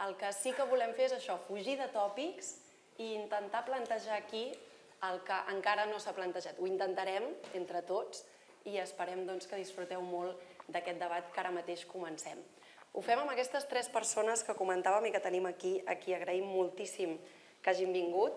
El que sí que volem fer és això, fugir de tòpics i intentar plantejar aquí el que encara no s'ha plantejat. Ho intentarem entre tots i esperem que disfruteu molt d'aquest debat que ara mateix comencem. Ho fem amb aquestes tres persones que comentàvem i que tenim aquí, a qui agraïm moltíssim que hagin vingut.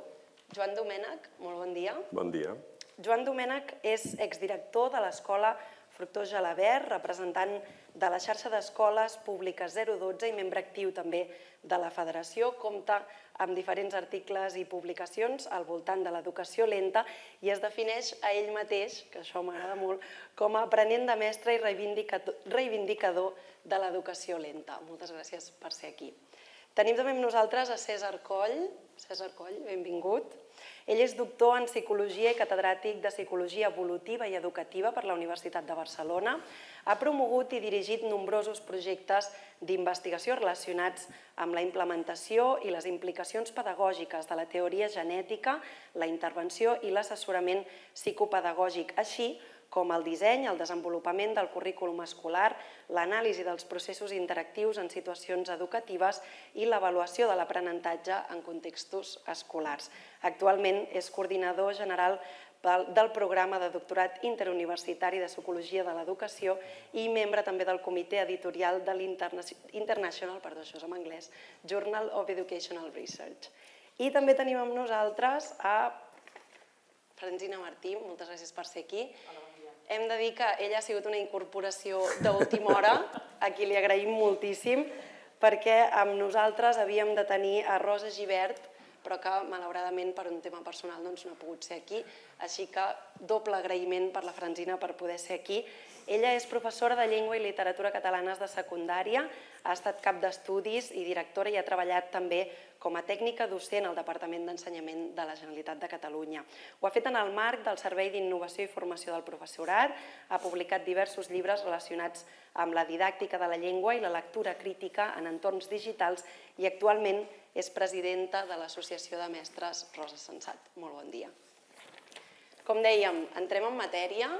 Joan Domènech, molt bon dia. Bon dia. Joan Domènech és exdirector de l'Escola Fructuós Gelabert, representant de la xarxa d'escoles públiques 012 i membre actiu també de la Federació. Compta amb diferents articles i publicacions al voltant de l'educació lenta i es defineix a ell mateix, que això m'agrada molt, com a aprenent de mestre i reivindicador de l'educació lenta. Moltes gràcies per ser aquí. Tenim també amb nosaltres a Cèsar Coll. Cèsar Coll, benvingut. Ell és doctor en Psicologia i catedràtic de Psicologia Evolutiva i Educativa per la Universitat de Barcelona. Ha promogut i dirigit nombrosos projectes d'investigació relacionats amb la implementació i les implicacions pedagògiques de la teoria genètica, la intervenció i l'assessorament psicopedagògic, així com el disseny, el desenvolupament del currículum escolar, l'anàlisi dels processos interactius en situacions educatives i l'avaluació de l'aprenentatge en contextos escolars. Actualment és coordinador general del programa de doctorat interuniversitari de Psicologia de l'Educació i membre també del comitè editorial de l'International, perdó, això és en anglès, Journal of Educational Research. I també tenim amb nosaltres a Francina Martí, moltes gràcies per ser aquí. Hem de dir que ella ha sigut una incorporació d'última hora, a qui li agraïm moltíssim, perquè amb nosaltres havíem de tenir a Rosa Gibert, però que malauradament per un tema personal no ha pogut ser aquí, així que doble agraïment per la Francina per poder ser aquí. Ella és professora de Llengua i Literatura Catalanes de secundària, ha estat cap d'estudis i directora i ha treballat també com a tècnica docent al Departament d'Ensenyament de la Generalitat de Catalunya. Ho ha fet en el marc del Servei d'Innovació i Formació del Professorat, ha publicat diversos llibres relacionats amb la didàctica de la llengua i la lectura crítica en entorns digitals i actualment és presidenta de l'Associació de Mestres Rosa Sensat. Molt bon dia. Com dèiem, entrem en matèria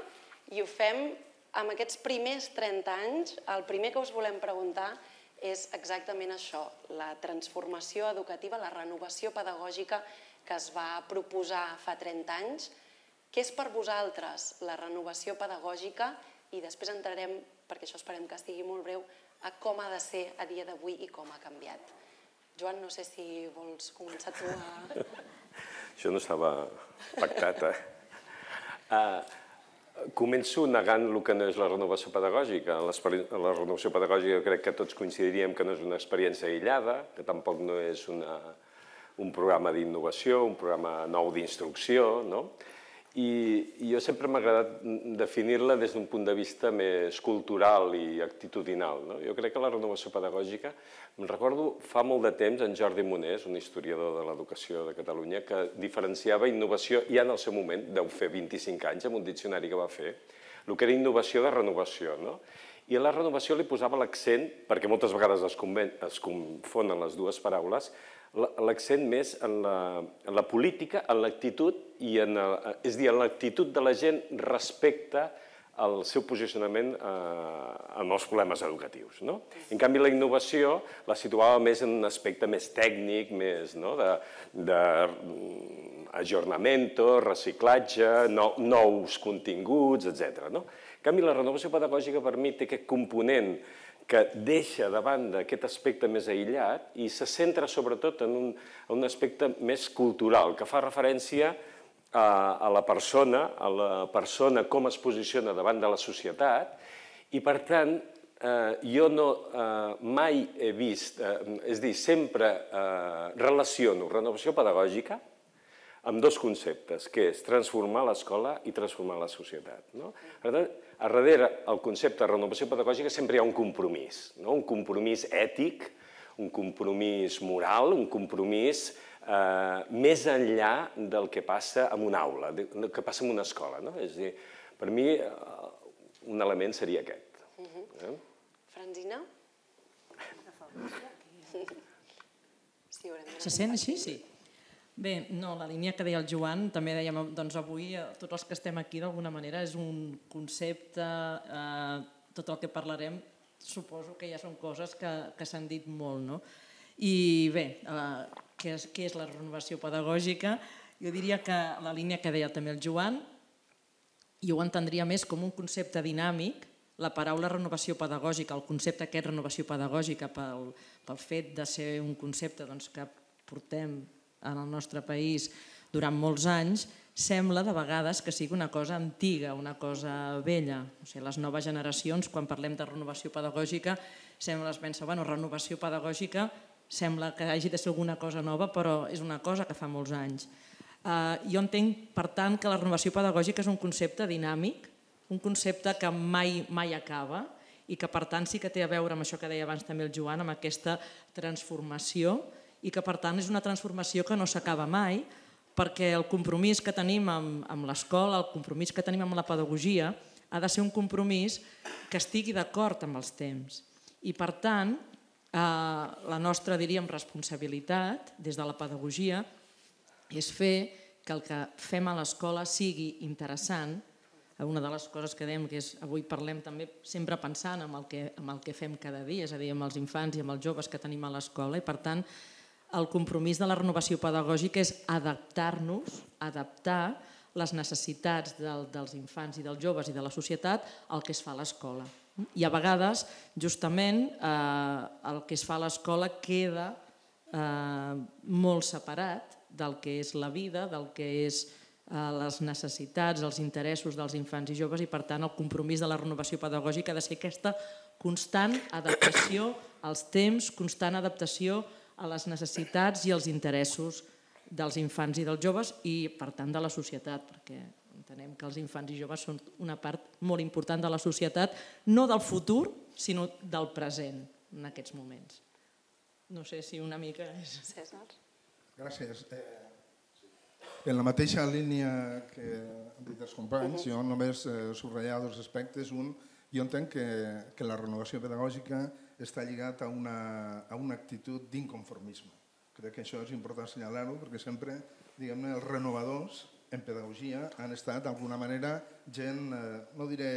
i ho fem amb aquests primers 30 anys. El primer que us volem preguntar és exactament això, la transformació educativa, la renovació pedagògica que es va proposar fa 30 anys. Què és per vosaltres la renovació pedagògica? I després entrarem, perquè això esperem que estigui molt breu, a com ha de ser a dia d'avui i com ha canviat. Joan, no sé si vols començar tu a... Això no estava pactat, Començo negant el que no és la renovació pedagògica. La renovació pedagògica crec que tots coincidiríem que no és una experiència aïllada, que tampoc no és un programa d'innovació, un programa nou d'instrucció, no? I jo sempre m'ha agradat definir-la des d'un punt de vista més cultural i actitudinal. Jo crec que la renovació pedagògica, me'n recordo fa molt de temps en Jordi Monés, un historiador de l'educació de Catalunya, que diferenciava innovació, ja en el seu moment, deu fer 25 anys, amb un diccionari que va fer, el que era innovació de renovació. I a la renovació li posava l'accent, perquè moltes vegades es confonen les dues paraules, l'accent més en la política, en l'actitud, és a dir, en l'actitud de la gent respecte al seu posicionament en els problemes educatius. En canvi, la innovació la situava més en un aspecte més tècnic, més d'ajornamento, reciclatge, nous continguts, etc. En canvi, la renovació pedagògica per mi té aquest component que deixa de banda aquest aspecte més aïllat i se centra sobretot en un aspecte més cultural, que fa referència a la persona com es posiciona davant de la societat i, per tant, jo mai he vist, és a dir, sempre relaciono renovació pedagògica amb dos conceptes, que és transformar l'escola i transformar la societat. Per tant, a darrere el concepte de renovació pedagògica sempre hi ha un compromís ètic, un compromís moral, un compromís més enllà del que passa en una aula, del que passa en una escola. És a dir, per mi un element seria aquest. Francina? Se sent així? Sí. Bé, no, la línia que deia el Joan, també dèiem avui, tots els que estem aquí d'alguna manera és un concepte, tot el que parlarem suposo que ja són coses que s'han dit molt, no? I bé, què és la renovació pedagògica? Jo diria que la línia que deia també el Joan, jo ho entendria més com un concepte dinàmic. La paraula renovació pedagògica, el concepte aquest renovació pedagògica pel fet de ser un concepte que portem en el nostre país durant molts anys, sembla de vegades que sigui una cosa antiga, una cosa vella. O sigui, les noves generacions, quan parlem de renovació pedagògica, es pensa, bueno, renovació pedagògica sembla que hagi de ser alguna cosa nova, però és una cosa que fa molts anys. Jo entenc, per tant, que la renovació pedagògica és un concepte dinàmic, un concepte que mai acaba i que, per tant, sí que té a veure amb això que deia abans també el Joan, amb aquesta transformació, i que, per tant, és una transformació que no s'acaba mai, perquè el compromís que tenim amb l'escola, el compromís que tenim amb la pedagogia, ha de ser un compromís que estigui d'acord amb els temps. I, per tant, la nostra, diríem, responsabilitat des de la pedagogia és fer que el que fem a l'escola sigui interessant. Una de les coses que dèiem que és, avui parlem també sempre pensant en el que fem cada dia, és a dir, amb els infants i amb els joves que tenim a l'escola, i per tant el compromís de la renovació pedagògica és adaptar-nos, adaptar les necessitats dels infants i dels joves i de la societat al que es fa a l'escola. I a vegades, justament, el que es fa a l'escola queda molt separat del que és la vida, del que és les necessitats, els interessos dels infants i joves, i per tant el compromís de la renovació pedagògica ha de ser aquesta constant adaptació als temps, constant adaptació a les necessitats i els interessos dels infants i dels joves i, per tant, de la societat, perquè entenem que els infants i joves són una part molt important de la societat, no del futur, sinó del present en aquests moments. No sé si una mica és... César? Gràcies. En la mateixa línia que han dit els companys, jo només subratllar dos aspectes. Un, jo entenc que la renovació pedagògica està lligat a una actitud d'inconformisme. Crec que això és important assenyalar-ho perquè sempre, diguem-ne, els renovadors en pedagogia han estat d'alguna manera gent, no diré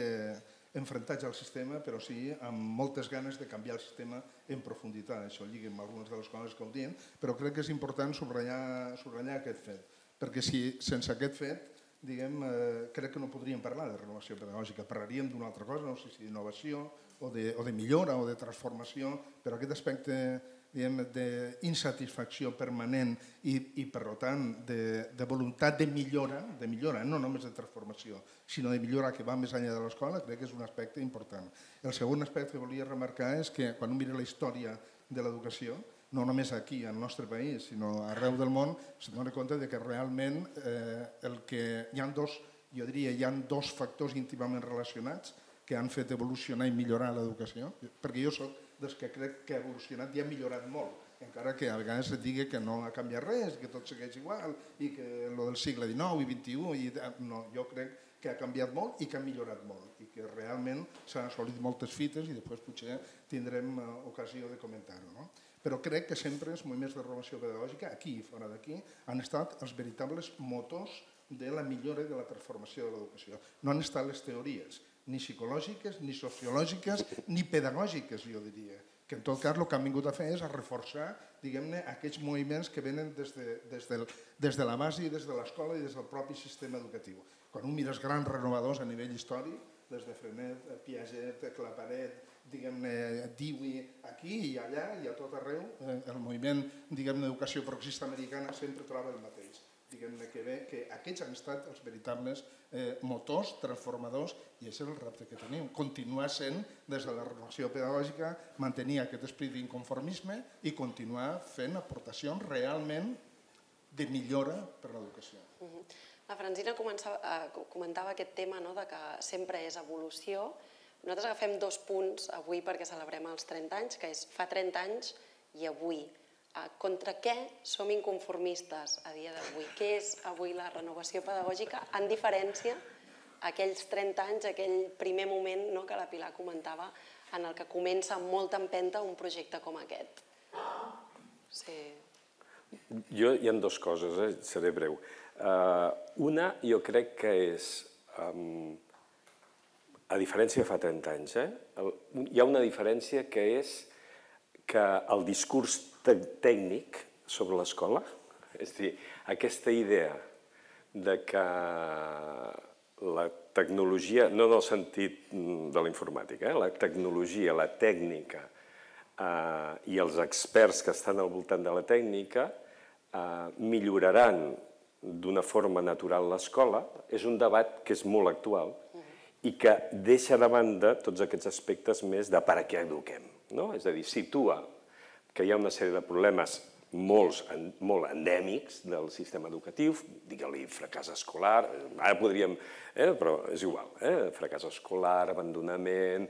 enfrontats al sistema, però sí amb moltes ganes de canviar el sistema en profunditat. Això lliga amb algunes de les coses que ho diuen, però crec que és important subratllar aquest fet. Perquè si sense aquest fet, crec que no podríem parlar de renovació pedagògica. Parlaríem d'una altra cosa, no sé si d'innovació o de millora o de transformació, però aquest aspecte d'insatisfacció permanent i, per tant, de voluntat de millora, no només de transformació, sinó de millora que va més enllà de l'escola, crec que és un aspecte important. El segon aspecte que volia remarcar és que quan un mira la història de l'educació, no només aquí, al nostre país, sinó arreu del món, se'n dona compte que realment hi ha dos factors íntimament relacionats que han fet evolucionar i millorar l'educació, perquè jo soc dels que crec que ha evolucionat i ha millorat molt, encara que a vegades es digui que no ha canviat res, que tot segueix igual i que el del segle XIX i XXI, jo crec que ha canviat molt i que ha millorat molt i que realment s'han assolit moltes fites i després potser tindrem ocasió de comentar-ho. Però crec que sempre els moviments de renovació pedagògica, aquí i fora d'aquí, han estat els veritables motors de la millora i de la transformació de l'educació. No han estat les teories, ni psicològiques, ni sociològiques, ni pedagògiques, jo diria. Que en tot cas el que han vingut a fer és a reforçar, diguem-ne, aquests moviments que venen des de la base i des de l'escola i des del propi sistema educatiu. Quan un mira els grans renovadors a nivell històric, des de Frenet, Piaget, Claparet, diguem-ne, Dewey, aquí i allà i a tot arreu, el moviment d'educació progressista americana sempre troba el mateix. Diguem-ne que aquests han estat els veritables motors transformadors i aquest és el repte que tenim. Continuar sent, des de la renovació pedagògica, mantenir aquest esperit d'inconformisme i continuar fent aportacions realment de millora per a l'educació. La Francina comentava aquest tema de que sempre és evolució. Nosaltres agafem 2 punts avui perquè celebrem els 30 anys, que és fa 30 anys i avui. Contra què som inconformistes a dia d'avui? Què és avui la renovació pedagògica en diferència a aquells 30 anys, aquell primer moment que la Pilar comentava, en el que comença amb molta empenta un projecte com aquest? Hi ha 2 coses, seré breu. Una, jo crec que és, a diferència de fa 30 anys, hi ha una diferència que és que el discurs tècnic sobre l'escola. És a dir, aquesta idea de que la tecnologia, no en el sentit de la informàtica, la tecnologia, la tècnica i els experts que estan al voltant de la tècnica milloraran d'una forma natural l'escola, és un debat que és molt actual i que deixa de banda tots aquests aspectes més de per a què eduquem. És a dir, situa que hi ha una sèrie de problemes molt endèmics del sistema educatiu, digue-li fracàs escolar, ara podríem, però és igual, fracàs escolar, abandonament,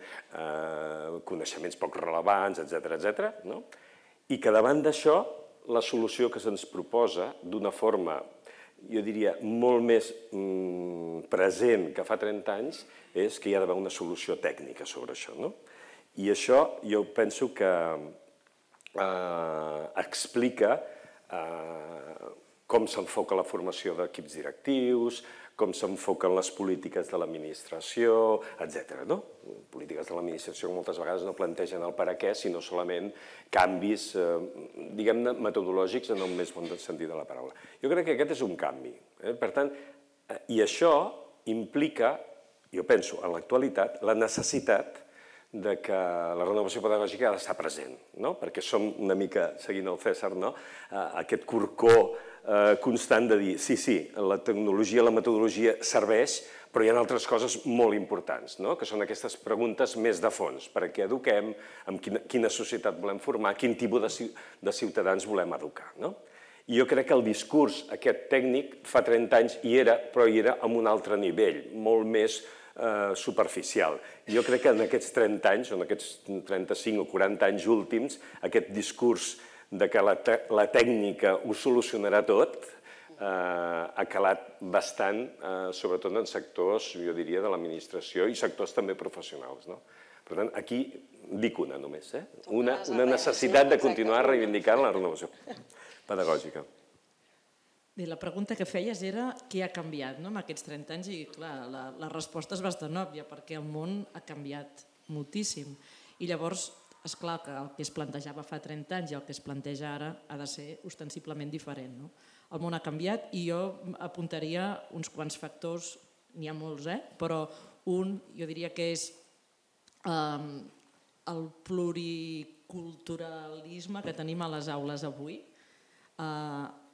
coneixements poc rellevants, etc. I que davant d'això, la solució que se'ns proposa d'una forma, jo diria, molt més present que fa 30 anys, és que hi ha d'haver una solució tècnica sobre això. I això jo penso que explica com s'enfoca la formació d'equips directius, com s'enfoquen les polítiques de l'administració, etc. Polítiques de l'administració que moltes vegades no plantegen el per a què, sinó solament canvis, diguem-ne, metodològics en el més bon sentit de la paraula. Jo crec que aquest és un canvi. Per tant, i això implica, jo penso, en l'actualitat, la necessitat de que la renovació pedagògica ha d'estar present, perquè som una mica, seguint el César, aquest corcó constant de dir, sí, la tecnologia, la metodologia serveix, però hi ha altres coses molt importants, que són aquestes preguntes més de fons. Per a què eduquem, amb quina societat volem formar, quin tipus de ciutadans volem educar. I jo crec que el discurs aquest tècnic fa 30 anys hi era, però hi era amb un altre nivell, molt més superficial. Jo crec que en aquests 30 anys, o en aquests 35 o 40 anys últims, aquest discurs de que la tècnica ho solucionarà tot ha calat bastant, sobretot en sectors, jo diria, de l'administració i sectors també professionals. Per tant, aquí dic una només, una necessitat de continuar reivindicant la renovació pedagògica. Bé, la pregunta que feies era què ha canviat en aquests 30 anys i, clar, la resposta és bastant òbvia perquè el món ha canviat moltíssim. I llavors, esclar que el que es plantejava fa 30 anys i el que es planteja ara ha de ser ostensiblement diferent. El món ha canviat i jo apuntaria uns quants factors, n'hi ha molts, però un jo diria que és el pluriculturalisme que tenim a les aules avui,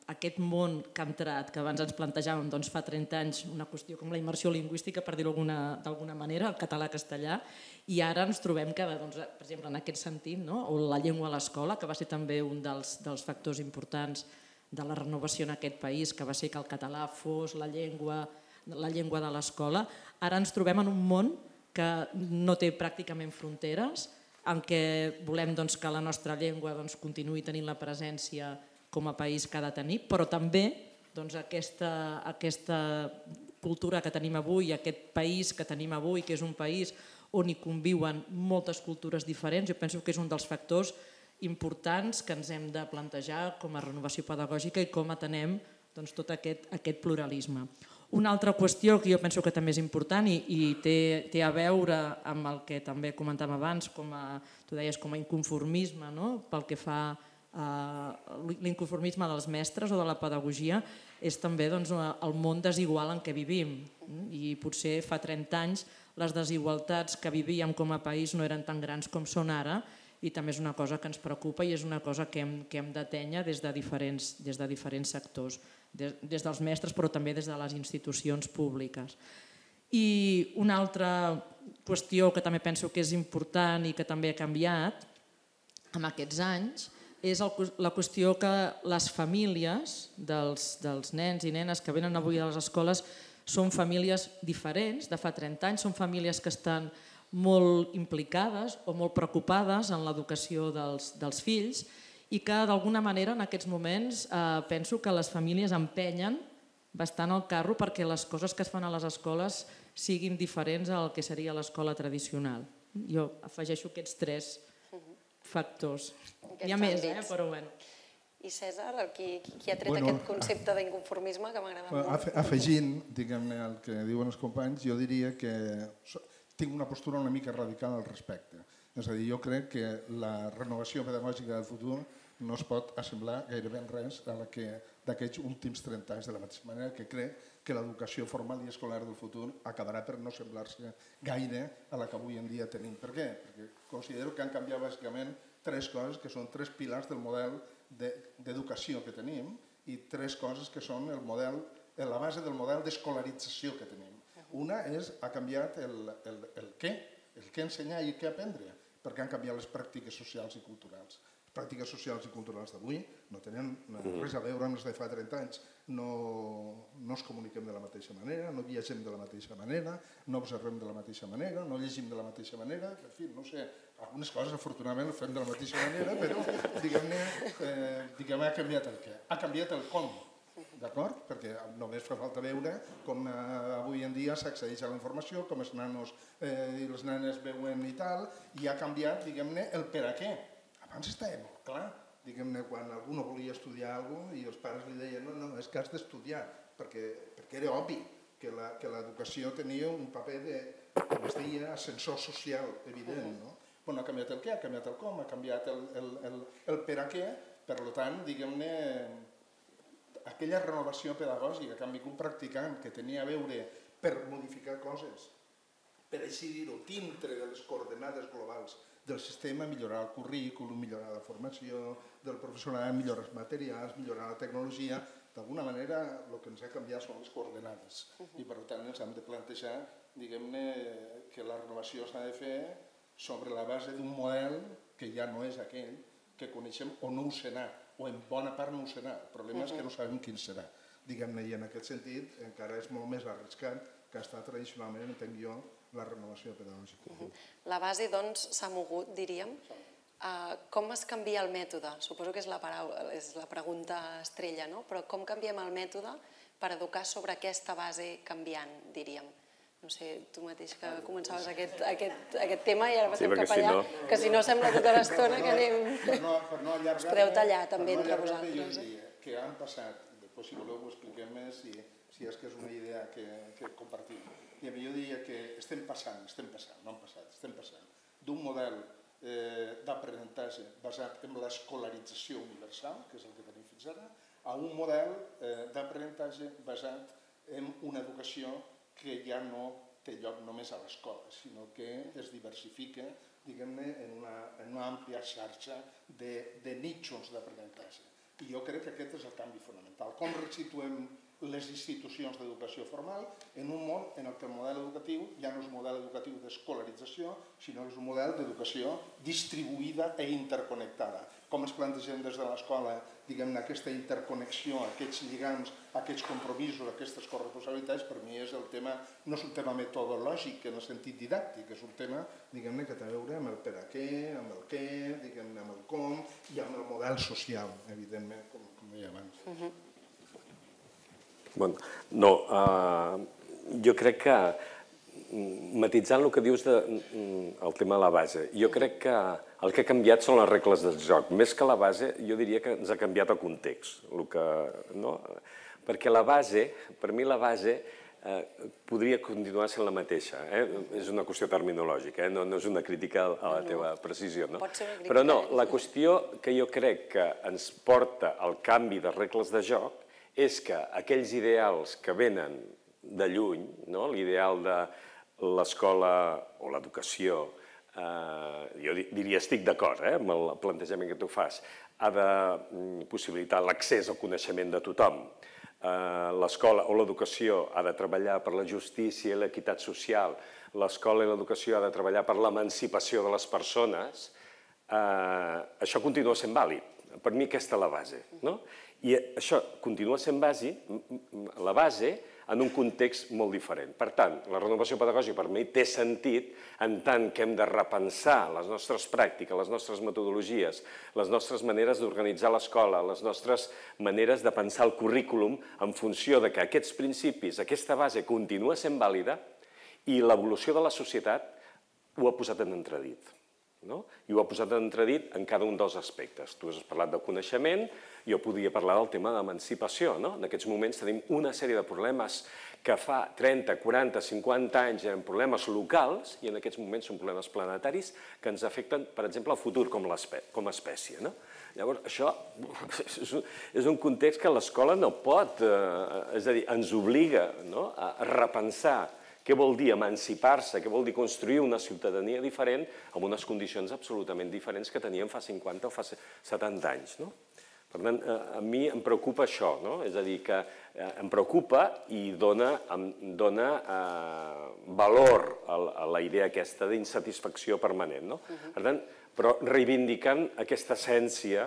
aquest món que ha entrat, que abans ens plantejàvem fa 30 anys una qüestió com la immersió lingüística, per dir-ho d'alguna manera, el català-castellà, i ara ens trobem que, per exemple, en aquest sentit, o la llengua a l'escola, que va ser també un dels factors importants de la renovació en aquest país, que va ser que el català fos la llengua de l'escola, ara ens trobem en un món que no té pràcticament fronteres, en què volem que la nostra llengua continuï tenint la presència com a país que ha de tenir, però també aquesta cultura que tenim avui, aquest país que tenim avui, que és un país on hi conviuen moltes cultures diferents, jo penso que és un dels factors importants que ens hem de plantejar com a renovació pedagògica i com atenem tot aquest pluralisme. Una altra qüestió que jo penso que també és important i té a veure amb el que també comentàvem abans, tu deies com a inconformisme, pel que fa l'inconformisme dels mestres o de la pedagogia, és també el món desigual en què vivim. I potser fa 30 anys les desigualtats que vivíem com a país no eren tan grans com són ara i també és una cosa que ens preocupa i és una cosa que hem d'atènyer des de diferents sectors, des dels mestres però també des de les institucions públiques. I una altra qüestió que també penso que és important i que també ha canviat en aquests anys és la qüestió que les famílies dels nens i nenes que venen avui a les escoles són famílies diferents de fa 30 anys, són famílies que estan molt implicades o molt preocupades en l'educació dels fills i que d'alguna manera en aquests moments penso que les famílies empenyen bastant el carro perquè les coses que es fan a les escoles siguin diferents al que seria l'escola tradicional. Jo afegeixo aquests 3 factors. Hi ha més, però bueno. I César, qui ha tret aquest concepte d'inconformisme que m'agrada molt? Afegint, diguem-ne, el que diuen els companys, jo diria que tinc una postura una mica radical al respecte. És a dir, jo crec que la renovació pedagògica del futur no es pot assemblar gairebé en res d'aquests últims 30 anys, de la mateixa manera que crec que l'educació formal i escolar del futur acabarà per no semblar-se gaire a la que avui en dia tenim. Per què? Perquè considero que han canviat bàsicament tres coses que són tres pilars del model d'educació que tenim i tres coses que són la base del model d'escolarització que tenim. Una és, ha canviat el què ensenyar i què aprendre, perquè han canviat les pràctiques socials i culturals. Les pràctiques socials i culturals d'avui no tenen res a veure amb les de fa 30 anys. No ens comuniquem de la mateixa manera, no viatgem de la mateixa manera, no observem de la mateixa manera, no llegim de la mateixa manera, en fi, no sé, algunes coses afortunadament ho fem de la mateixa manera, però diguem-ne ha canviat el què. Ha canviat el com, d'acord? Perquè només fa falta veure com avui en dia s'accedeix a la informació, com els nanos i les nenes veuen i tal, i ha canviat, diguem-ne, el per a què. Abans estava molt clar, diguem-ne, quan algú no volia estudiar alguna cosa i els pares li deien no, és que has d'estudiar, perquè era obvi que l'educació tenia un paper de, com es deia, ascensor social evident, no? Bueno, ha canviat el què, ha canviat el com, ha canviat el per a què, per tant, diguem-ne, aquella renovació pedagògica que han vingut practicant, que tenia a veure per modificar coses, per així dir-ho, dintre de les coordenades globals del sistema, millorar el currículum, millorar la formació del professorat, millorar els materials, millorar la tecnologia. D'alguna manera, el que ens ha canviat són les coordenades i, per tant, ens hem de plantejar, diguem-ne, que la renovació s'ha de fer sobre la base d'un model que ja no és aquell que coneixem o no ho serà, o en bona part no ho serà. El problema és que no sabem quin serà. Diguem-ne, i en aquest sentit encara és molt més arriscat que ha estat tradicionalment, entenc jo, la renovació pedagògica. La base, doncs, s'ha mogut, diríem. Com es canvia el mètode? Suposo que és la pregunta estrella, no? Però com canviem el mètode per educar sobre aquesta base canviant, diríem? No sé, tu mateix que començaves aquest tema i ara passem cap allà, que si no sembla tota l'estona que anem... Per no allargar-me... Us podeu tallar també entre vosaltres. Jo diria que han passat, després si voleu ho expliquem més, si és que és una idea que compartim. Jo diria que estem passant, no han passat, estem passant d'un model d'aprenentatge basat en l'escolarització universal, que és el que tenim fins ara, a un model d'aprenentatge basat en una educació que ja no té lloc només a l'escola, sinó que es diversifica, diguem-ne, en una àmplia xarxa de nitxos d'aprenentatge. I jo crec que aquest és el canvi fonamental. Com resituem les institucions d'educació formal en un món en què el model educatiu ja no és un model educatiu d'escolarització, sinó que és un model d'educació distribuïda i interconnectada. Com es plantegem des de l'escola, diguem-ne, aquesta interconnexió, aquests lligams, aquests compromisos, aquestes corresponsabilitats, per mi és el tema, no és un tema metodològic en el sentit didàctic, és un tema, diguem-ne, que té a veure amb el per a què, amb el què, diguem-ne, amb el com i amb el model social, evidentment, com deia abans. No, jo crec que, matitzant el que dius del tema de la base, jo crec que el que ha canviat són les regles del joc. Més que la base, jo diria que ens ha canviat el context. Perquè la base, per mi la base, podria continuar sent la mateixa. És una qüestió terminològica, no és una crítica a la teva precisió. Però no, la qüestió que jo crec que ens porta al canvi de regles de joc és que aquells ideals que venen de lluny, l'ideal de l'escola o l'educació, jo diria estic d'acord amb el plantejament que tu fas, ha de possibilitar l'accés al coneixement de tothom. L'escola o l'educació ha de treballar per la justícia i l'equitat social, l'escola i l'educació ha de treballar per l'emancipació de les persones, això continua sent vàlid. Per mi aquesta és la base. I això continua sent la base en un context molt diferent. Per tant, la renovació pedagògica per mi té sentit en tant que hem de repensar les nostres pràctiques, les nostres metodologies, les nostres maneres d'organitzar l'escola, les nostres maneres de pensar el currículum en funció de que aquests principis, aquesta base continua sent vàlida i l'evolució de la societat ho ha posat en entredit. I ho ha posat en entredit en cada un dels aspectes. Tu has parlat del coneixement, jo podria parlar del tema d'emancipació. En aquests moments tenim una sèrie de problemes que fa 30, 40, 50 anys eren problemes locals i en aquests moments són problemes planetaris que ens afecten, per exemple, el futur com a espècie. Llavors, això és un context que l'escola no pot, és a dir, ens obliga a repensar què vol dir emancipar-se, què vol dir construir una ciutadania diferent amb unes condicions absolutament diferents que teníem fa 50 o fa 70 anys. Per tant, a mi em preocupa això, és a dir, que em preocupa i dona valor a la idea aquesta d'insatisfacció permanent. Per tant, però reivindicant aquesta essència,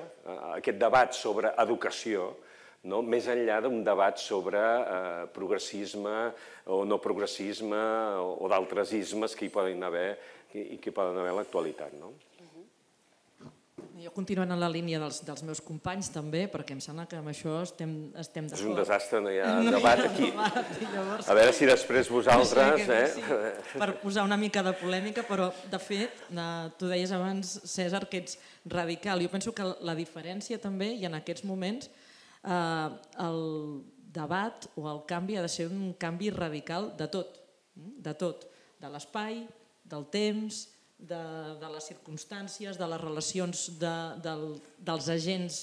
aquest debat sobre educació, més enllà d'un debat sobre progressisme o no progressisme o d'altres ismes que hi poden haver i que hi poden haver a l'actualitat. Jo continuant en la línia dels meus companys també, perquè em sembla que amb això estem d'acord. És un desastre, no hi ha debat aquí. A veure si després vosaltres... Per posar una mica de polèmica, però de fet, tu deies abans, César, que ets radical. Jo penso que la diferència també, i en aquests moments, el debat o el canvi ha de ser un canvi radical de tot, de l'espai, del temps, de les circumstàncies, de les relacions dels agents,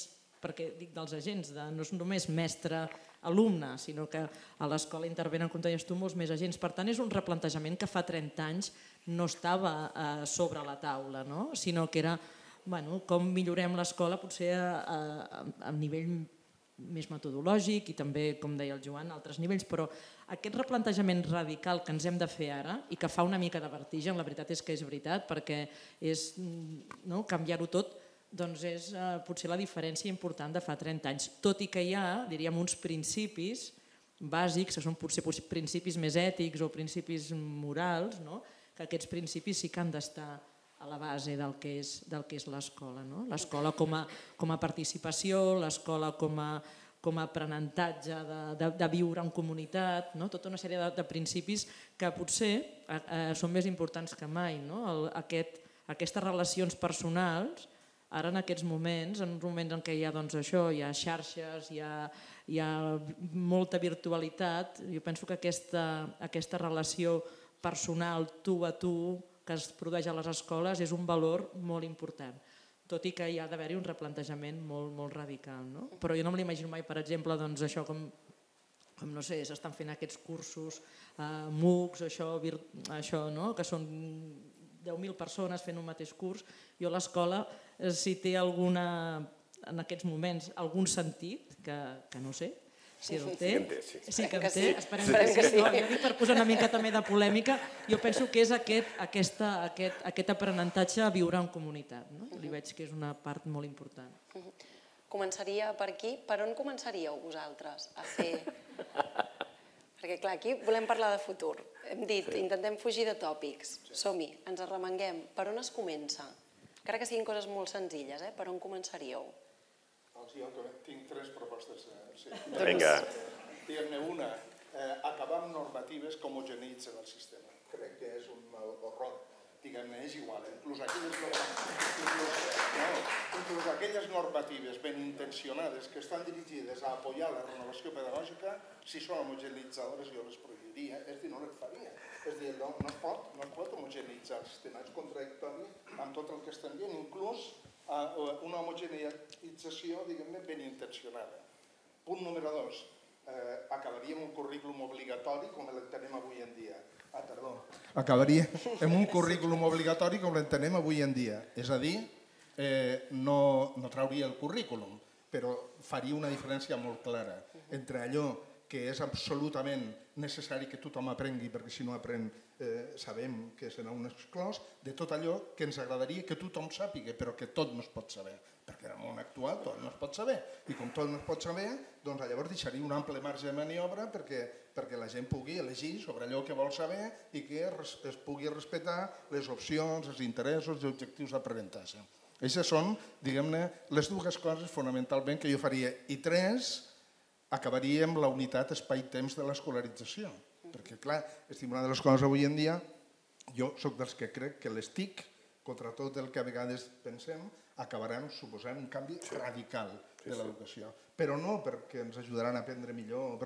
perquè dic dels agents, no és només mestre-alumne, sinó que a l'escola intervenen, com deies tu, molts més agents. Per tant, és un replantejament que fa 30 anys no estava sobre la taula, sinó que era com millorem l'escola potser a nivell més metodològic i també, com deia el Joan, a altres nivells, però aquest replantejament radical que ens hem de fer ara i que fa una mica de vertigen, la veritat és que és veritat, perquè és canviar-ho tot, doncs és potser la diferència important de fa 30 anys, tot i que hi ha, diríem, uns principis bàsics, que són potser principis més ètics o principis morals, que aquests principis sí que han d'estar a la base del que és l'escola. L'escola com a participació, l'escola com a aprenentatge de viure en comunitat, tota una sèrie de principis que potser són més importants que mai. Aquestes relacions personals, ara en aquests moments, en uns moments en què hi ha això, hi ha xarxes, hi ha molta virtualitat, jo penso que aquesta relació personal tu a tu que es produeix a les escoles és un valor molt important, tot i que hi ha d'haver-hi un replantejament molt radical. Però jo no me l'imagino mai, per exemple, això com no sé, s'estan fent aquests cursos MOOCs, això, que són 10.000 persones fent un mateix curs. Jo a l'escola, si té en aquests moments algun sentit, que no sé, si el té, sí que en té, esperem que sí. Jo dic per posar una mica també de polèmica, jo penso que és aquest aprenentatge a viure en comunitat. Li veig que és una part molt important. Començaria per aquí. Per on començaríeu vosaltres a fer? Perquè clar, aquí volem parlar de futur. Hem dit, intentem fugir de tòpics. Som-hi, ens arremanguem. Per on es comença? Encara que siguin coses molt senzilles, per on començaríeu? Jo tinc 3 propostes. Vinga. Diguem-ne una, acabar amb normatives que homogeneitzen el sistema. Crec que és un horror. Diguem-ne, és igual. Inclús aquelles normatives ben intencionades que estan dirigides a apoyar la renovació pedagògica, si són homogeneitzadores jo les prohibiria, és dir, no les faria. És dir, no es pot homogeneitzar el sistema, és contradictori amb tot el que estem dient, inclús una homogeneïtzació, diguem-ne, ben intencionada. Punt número 2. Acabaríem un currículum obligatori com l'entenem avui en dia. Acabaria amb un currículum obligatori com l'entenem avui en dia. És a dir, no trauria el currículum, però faria una diferència molt clara entre allò que és absolutament necessari que tothom aprengui, perquè si no aprèn sabem que serà un exclòs, de tot allò que ens agradaria que tothom sàpiga, però que tot no es pot saber, perquè en el món actual tot no es pot saber, i com tot no es pot saber, doncs llavors deixaria un ample marge de maniobra perquè la gent pugui elegir sobre allò que vol saber i que es pugui respectar les opcions, els interessos i objectius d'aprenentatge. Aquestes són, diguem-ne, les dues coses fonamentalment que jo faria. I 3, acabaria amb la unitat espai-temps de l'escolarització. Perquè, clar, estic una de les coses avui en dia, jo soc dels que crec que les TIC, contra tot el que a vegades pensem, acabaran suposant un canvi radical de l'educació. Però no perquè ens ajudaran a aprendre millor,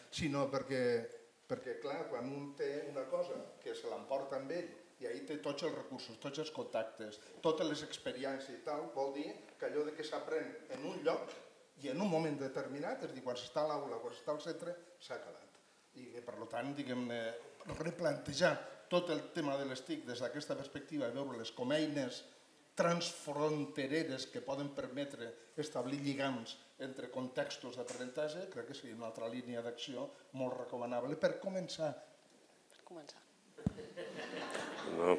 sinó perquè, clar, quan un té una cosa que se l'emporta amb ell i ahir té tots els recursos, tots els contactes, totes les experiències i tal, vol dir que allò que s'aprèn en un lloc i en un moment determinat, és a dir, quan s'està a l'aula, quan s'està al centre, s'ha acabat. I per tant, diguem-ne, replantejar tot el tema de les TIC des d'aquesta perspectiva i veure-les com eines transfrontereres que poden permetre establir lligams entre contextos d'aprenentatge, crec que seria una altra línia d'acció molt recomanable per començar. Per començar. No,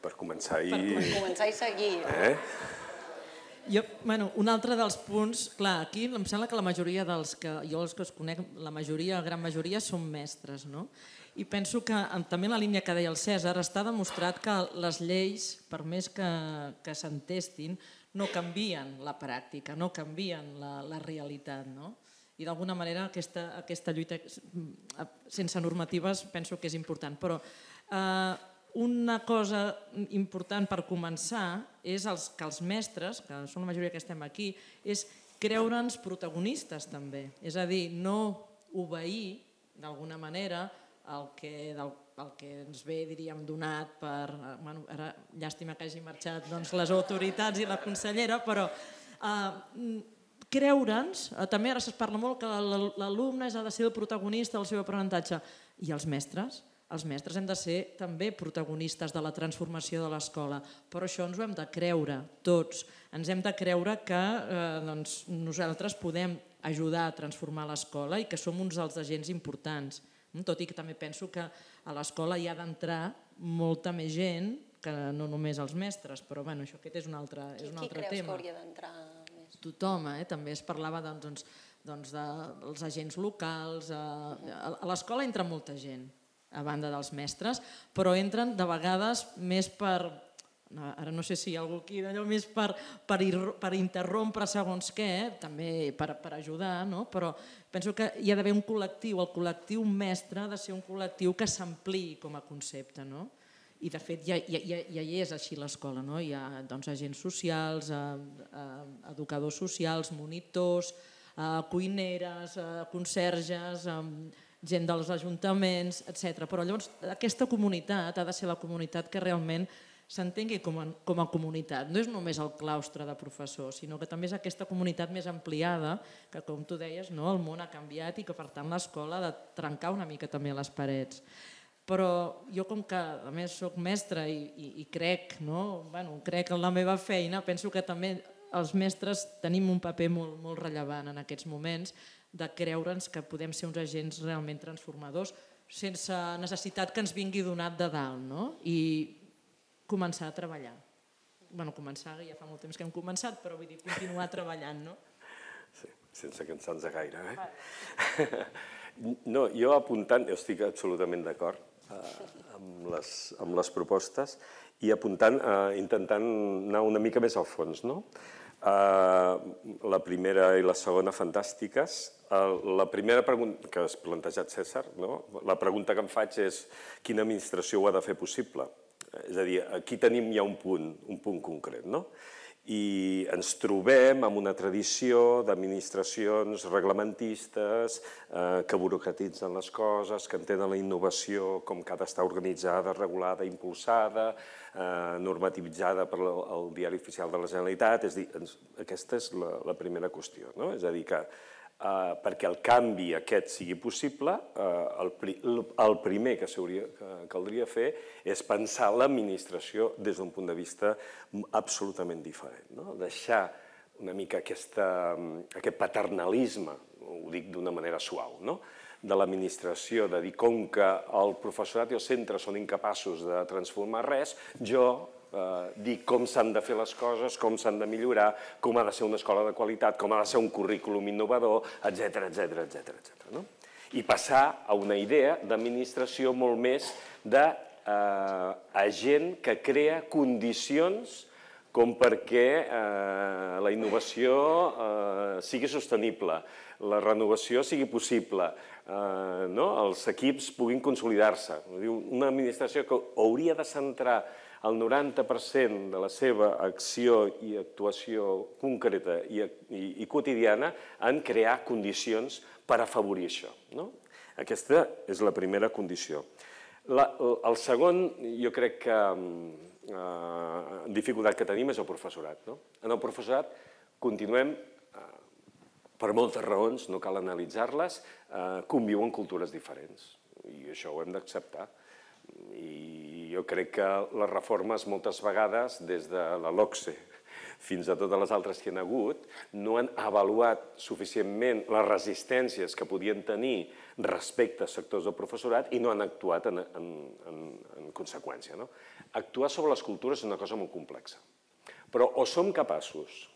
per començar i... Per començar i seguir. Un altre dels punts, clar, aquí em sembla que la majoria dels que jo els que us conec, la gran majoria són mestres, no? I penso que també en la línia que deia el Cèsar està demostrat que les lleis, per més que s'entestin, no canvien la pràctica, no canvien la realitat, no? I d'alguna manera aquesta lluita sense normatives penso que és important, però una cosa important per començar és que els mestres, que són la majoria que estem aquí, és creure'ns protagonistes també. És a dir, no obeir d'alguna manera el que ens ve, diríem, donat per... Ara, llàstima que hagi marxat les autoritats i la consellera, però creure'ns, també ara es parla molt que l'alumne ha de ser el protagonista del seu aprenentatge, i els mestres? Els mestres hem de ser també protagonistes de la transformació de l'escola, però això ens ho hem de creure tots. Ens hem de creure que nosaltres podem ajudar a transformar l'escola i que som uns dels agents importants. Tot i que també penso que a l'escola hi ha d'entrar molta més gent que no només els mestres, però aquest és un altre tema. Qui creus que hauria d'entrar més? Tothom, també es parlava dels agents locals. A l'escola entra molta gent, a banda dels mestres, però entren de vegades més per, ara no sé si hi ha algú aquí d'allò, més per interrompre segons què, també per ajudar, però penso que hi ha d'haver un col·lectiu, el col·lectiu mestre ha de ser un col·lectiu que s'ampliï com a concepte, i de fet ja hi és així l'escola, hi ha agents socials, educadors socials, monitors, cuineres, conserges, gent dels ajuntaments, etc. Però llavors aquesta comunitat ha de ser la comunitat que realment s'entengui com a comunitat. No és només el claustre de professors, sinó que també és aquesta comunitat més ampliada, que com tu deies, el món ha canviat i que per tant l'escola ha de trencar una mica també les parets. Però jo com que a més soc mestra i crec en la meva feina, penso que també els mestres tenim un paper molt rellevant en aquests moments de creure'ns que podem ser uns agents realment transformadors sense necessitat que ens vingui donat de dalt i començar a treballar. Començar, ja fa molt temps que hem començat, però vull dir continuar treballant, no? Sí, sense cansar-nos gaire, No, jo apuntant, jo estic absolutament d'acord amb les propostes i apuntant, intentant anar una mica més al fons, no? La primera i la segona fantàstiques. La primera pregunta que has plantejat, Cèsar, la pregunta que em faig és quina administració ho ha de fer possible? És a dir, aquí tenim ja un punt concret, no? I ens trobem amb una tradició d'administracions reglamentistes que burocratitzen les coses, que entenen la innovació com que ha d'estar organitzada, regulada, impulsada, normativitzada per el Diari Oficial de la Generalitat. És a dir, aquesta és la primera qüestió, no? És a dir, que perquè el canvi aquest sigui possible, el primer que caldria fer és pensar l'administració des d'un punt de vista absolutament diferent. Deixar una mica aquest paternalisme, ho dic d'una manera suau, de l'administració, de dir com que el professorat i els centres són incapaços de transformar res, jo dir com s'han de fer les coses, com s'han de millorar, com ha de ser una escola de qualitat, com ha de ser un currículum innovador, etc. I passar a una idea d'administració molt més d'agent que crea condicions com perquè la innovació sigui sostenible, la renovació sigui possible, els equips puguin consolidar-se. Una administració que hauria de centrar el 90% de la seva acció i actuació concreta i quotidiana en crear condicions per afavorir això. Aquesta és la primera condició. El segon, jo crec que dificultat que tenim és el professorat. En el professorat continuem, per moltes raons, no cal analitzar-les, conviuen cultures diferents i això ho hem d'acceptar. I jo crec que les reformes moltes vegades, des de la LOCSE fins a totes les altres que hi ha hagut, no han avaluat suficientment les resistències que podien tenir respecte a sectors del professorat i no han actuat en conseqüència. Actuar sobre les cultures és una cosa molt complexa. Però o som capaços,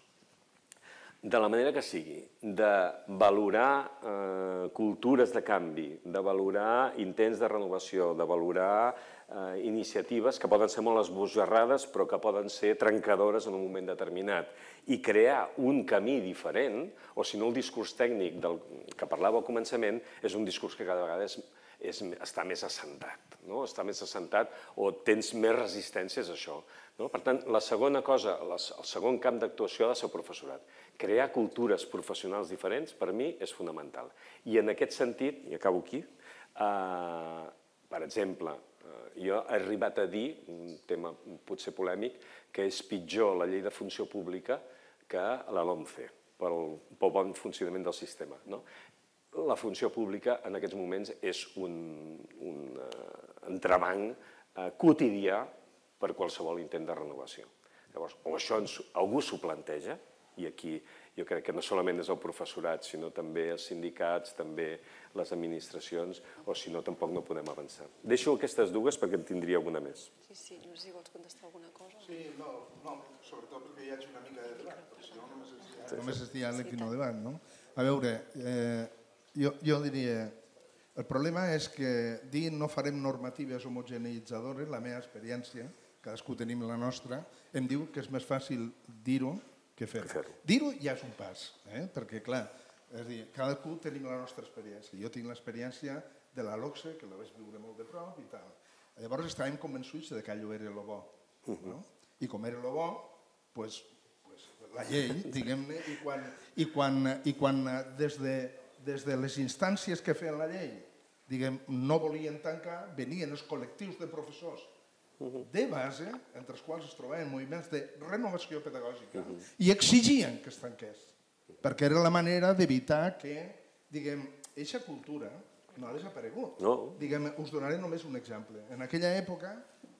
de la manera que sigui, de valorar cultures de canvi, de valorar intents de renovació, de valorar iniciatives que poden ser molt esbojarrades però que poden ser trencadores en un moment determinat i crear un camí diferent, o si no el discurs tècnic del que parlava al començament és un discurs que cada vegada està més assentat, està més assentat o tens més resistències a això. Per tant, la segona cosa, el segon camp d'actuació ha de ser el professorat. Crear cultures professionals diferents, per mi, és fonamental. I en aquest sentit, i acabo aquí, per exemple, jo he arribat a dir, un tema potser polèmic, que és pitjor la llei de funció pública que la LOMCE, pel bon funcionament del sistema. La funció pública en aquests moments és un entrebanc quotidià per qualsevol intent de renovació. Llavors, o això algú s'ho planteja, i aquí jo crec que no solament és el professorat, sinó també els sindicats, també les administracions, o si no, tampoc no podem avançar. Deixo aquestes dues perquè en tindria alguna més. Sí, no sé si vols contestar alguna cosa. Sí, no, sobretot perquè hi hagi una mica de debat, perquè si no només és diàleg i no debat, no? A veure, jo diria, el problema és que dir no farem normatives homogeneitzadores, la meva experiència, cadascú tenim la nostra, em diu que és més fàcil dir-ho que fer-ho. Dir-ho ja és un pas, perquè, clar, és a dir, cadascú tenim la nostra experiència. Jo tinc l'experiència de la LOCSE, que la vaig viure molt de prop i tal. Llavors estàvem convençuts que allò era el bo. I com era el bo, doncs la llei, diguem-ne, i quan des de les instàncies que feien la llei, diguem, no volien tancar, venien els col·lectius de professors de base, entre els quals es trobaven moviments de renovació pedagògica, i exigien que es tanqués, perquè era la manera d'evitar que, diguem, eixa cultura no ha desaparegut. Us donaré només un exemple. En aquella època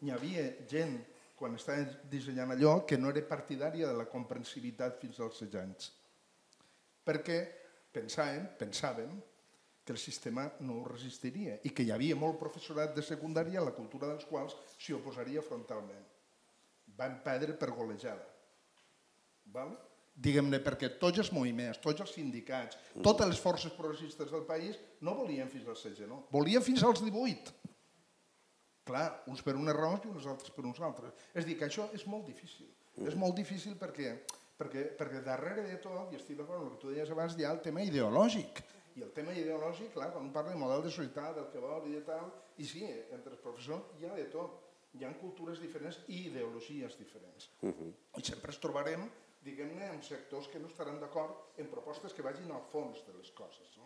hi havia gent, quan estaven dissenyant allò, que no era partidària de la comprensivitat fins als 16 anys, perquè pensaven que el sistema no ho resistiria i que hi havia molt professorat de secundària a la cultura dels quals s'hi oposaria frontalment. Van perdre per golejada. Diguem-ne, perquè tots els moviments, tots els sindicats, totes les forces progressistes del país no volien fins als 16, no? Volien fins als 18. Clar, uns per unes raons i uns altres per uns altres. És a dir, que això és molt difícil. És molt difícil perquè darrere de tot, i estic d'acord amb el que tu deies abans, hi ha el tema ideològic. I el tema ideològic, clar, quan un parla de model de societat, del que vol i de tal, i sí, entre els professors hi ha de tot. Hi ha cultures diferents i ideologies diferents. I sempre ens trobarem, diguem-ne, en sectors que no estaran d'acord en propostes que vagin al fons de les coses.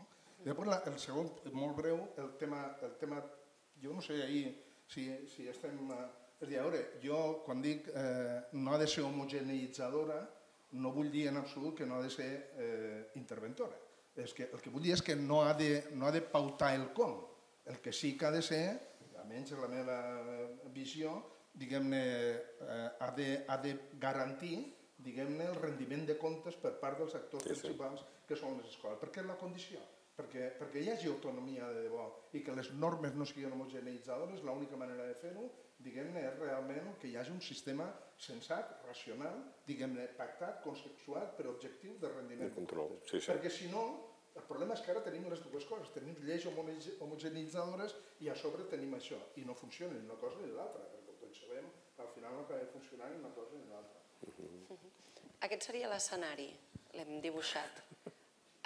Després, el segon, molt breu, el tema, jo no sé ahir si estem... És a dir, a veure, jo quan dic no ha de ser homogeneitzadora, no vull dir en absolut que no ha de ser interventora. El que vull dir és que no ha de pautar el com. El que sí que ha de ser, almenys en la meva visió, diguem-ne, ha de garantir, diguem-ne, el rendiment de comptes per part dels actors principals que són les escoles. Per què és la condició? Perquè hi hagi autonomia de debò i que les normes no siguin homogeneitzadores, l'única manera de fer-ho, diguem-ne, és realment que hi hagi un sistema sensat, racional, diguem-ne, pactat, consensuat per objectiu de rendiment de comptes. Perquè si no, el problema és que ara tenim les dues coses, tenim lleis homogeneitzadores i a sobre tenim això, i no funciona ni una cosa ni l'altra, perquè tots sabem que al final no acaba funcionant ni una cosa ni l'altra. Aquest seria l'escenari, l'hem dibuixat.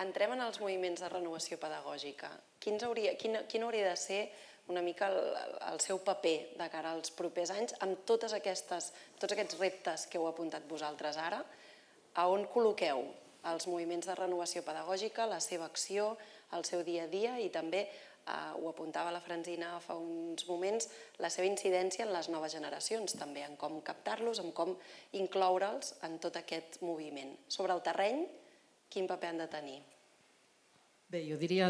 Entrem en els moviments de renovació pedagògica. Quin hauria de ser una mica el seu paper de cara als propers anys amb tots aquests reptes que heu apuntat vosaltres ara? A on col·loqueu els moviments de renovació pedagògica, la seva acció, al seu dia a dia i també, ho apuntava la Francina fa uns moments, la seva incidència en les noves generacions també, en com captar-los, en com incloure'ls en tot aquest moviment. Sobre el terreny, quin paper han de tenir? Bé, jo diria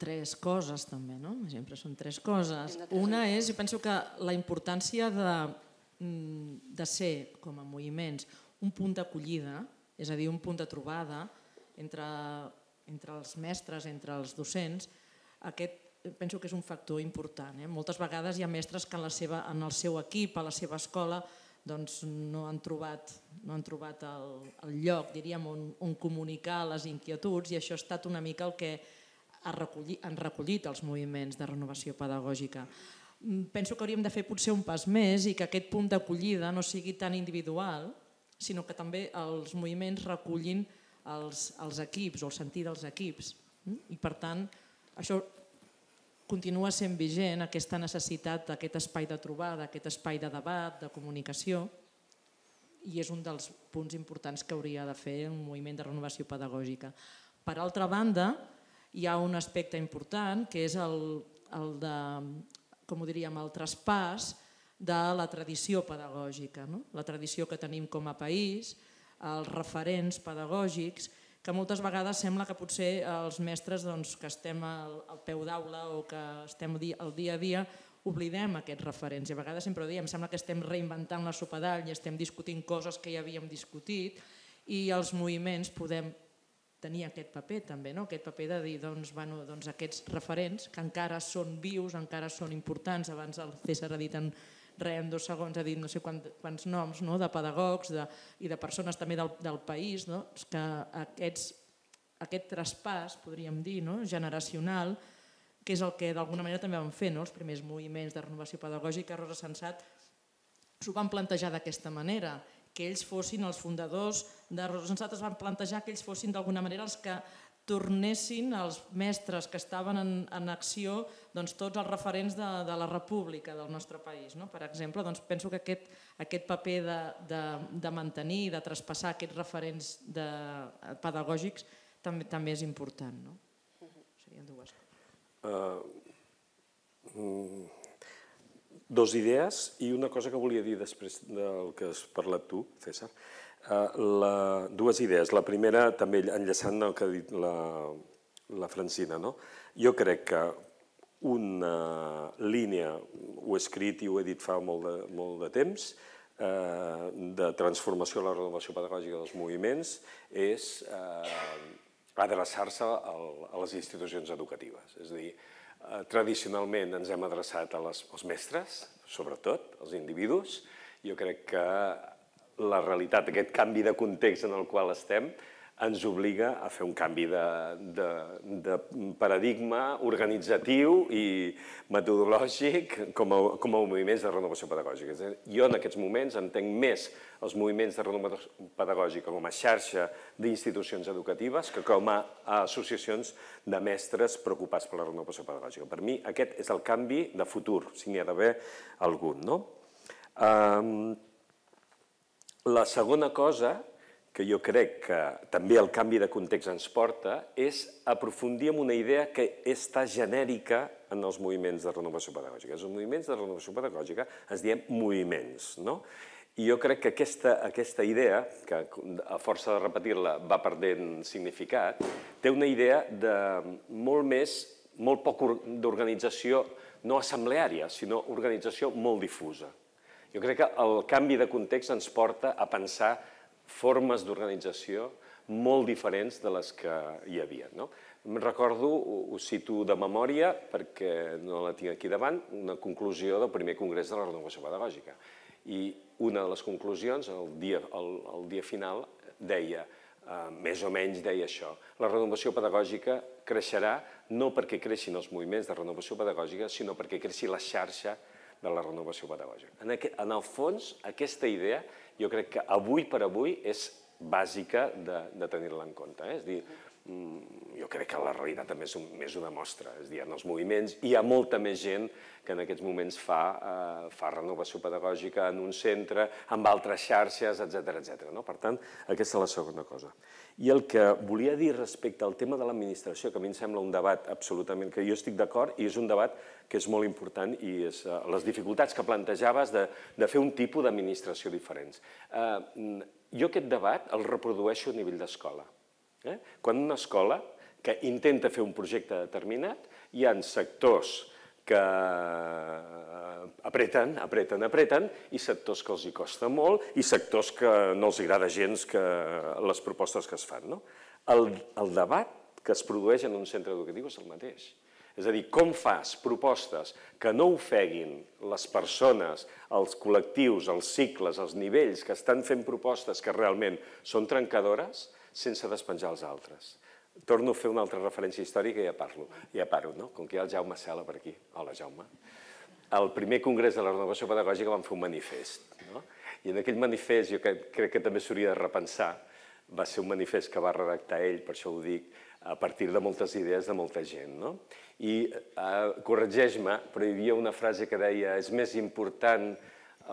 3 coses també, no? Sempre són 3 coses. Una és, jo penso que la importància de ser, com a moviments, un punt d'acollida, és a dir, un punt de trobada entre els mestres, entre els docents, aquest penso que és un factor important. Moltes vegades hi ha mestres que en el seu equip, a la seva escola, no han trobat el lloc, diríem, on comunicar les inquietuds, i això ha estat una mica el que han recollit els moviments de renovació pedagògica. Penso que hauríem de fer potser un pas més i que aquest punt d'acollida no sigui tan individual, sinó que també els moviments recullin els equips o el sentir dels equips. I per tant, això continua sent vigent, aquesta necessitat d'aquest espai de trobada, aquest espai de debat, de comunicació, i és un dels punts importants que hauria de fer un moviment de renovació pedagògica. Per altra banda, hi ha un aspecte important, que és el traspàs de la tradició pedagògica, la tradició que tenim com a país, els referents pedagògics, que moltes vegades sembla que potser els mestres que estem al peu d'aula o que estem al dia a dia oblidem aquests referents. I a vegades sempre ho diem, sembla que estem reinventant la sopa d'all i estem discutint coses que ja havíem discutit, i els moviments podem tenir aquest paper també, aquest paper de dir aquests referents que encara són vius, encara són importants. Abans el César ha dit en 2 segons, ha dit no sé quants noms de pedagogs i de persones també del país, que aquest traspàs, podríem dir, generacional, que és el que d'alguna manera també van fer els primers moviments de renovació pedagògica. Rosa Sensat s'ho van plantejar d'aquesta manera, que ells fossin els fundadors de Rosa Sensat, es van plantejar que ells fossin d'alguna manera els que tornessin els mestres que estaven en acció, tots els referents de la república del nostre país. Per exemple, penso que aquest paper de mantenir i de traspassar aquests referents pedagògics també és important. Serien 2 coses. 2 idees i una cosa que volia dir després del que has parlat tu, César. 2 idees. La primera, també enllaçant el que ha dit la Francina. Jo crec que una línia, ho he escrit i ho he dit fa molt de temps, de transformació a la renovació pedagògica dels moviments és adreçar-se a les institucions educatives. És a dir, tradicionalment ens hem adreçat als mestres, sobretot, als individus. Jo crec que la realitat, aquest canvi de context en el qual estem, ens obliga a fer un canvi de paradigma organitzatiu i metodològic com a moviments de renovació pedagògica. Jo en aquests moments entenc més els moviments de renovació pedagògica com a xarxa d'institucions educatives que com a associacions de mestres preocupats per la renovació pedagògica. Per mi aquest és el canvi de futur, si n'hi ha d'haver algun. La segona cosa que jo crec que també el canvi de context ens porta és aprofundir en una idea que està genèrica en els moviments de renovació pedagògica. Els moviments de renovació pedagògica ens diem moviments, no? I jo crec que aquesta idea, que a força de repetir-la va perdent significat, té una idea de molt poc d'organització no assembleària, sinó organització molt difusa. Jo crec que el canvi de context ens porta a pensar formes d'organització molt diferents de les que hi havia. Em recordo, ho cito de memòria perquè no la tinc aquí davant, una conclusió del primer congrés de la renovació pedagògica. I una de les conclusions, el dia final, deia, més o menys deia això, la renovació pedagògica creixerà no perquè creixin els moviments de renovació pedagògica, sinó perquè creixi la xarxa de la renovació pedagògica. En el fons, aquesta idea, jo crec que avui per avui és bàsica de tenir-la en compte. És a dir, jo crec que la realitat també és una mostra. És a dir, en els moviments hi ha molta més gent que en aquests moments fa renovació pedagògica en un centre, amb altres xarxes, etc. Per tant, aquesta és la segona cosa. I el que volia dir respecte al tema de l'administració, que a mi em sembla un debat absolutament, que jo estic d'acord, i és un debat que és molt important, i és les dificultats que plantejaves de fer un tipus d'administració diferents. Jo aquest debat el reprodueixo a nivell d'escola. Quan una escola que intenta fer un projecte determinat, hi ha sectors que apreten, i sectors que els hi costa molt, i sectors que no els agrada gens les propostes que es fan. El debat que es produeix en un centre educatiu és el mateix. És a dir, com fas propostes que no ofeguin les persones, els col·lectius, els cicles, els nivells que estan fent propostes que realment són trencadores, sense despenjar els altres. Torno a fer una altra referència històrica i ja paro, no? Com que hi ha el Jaume Sala per aquí. Hola, Jaume. Al primer congrés de la renovació pedagògica vam fer un manifest. I en aquell manifest, jo crec que també s'hauria de repensar, va ser un manifest que va redactar ell, per això ho dic, a partir de moltes idees de molta gent. I corregeix-me, però hi havia una frase que deia és més important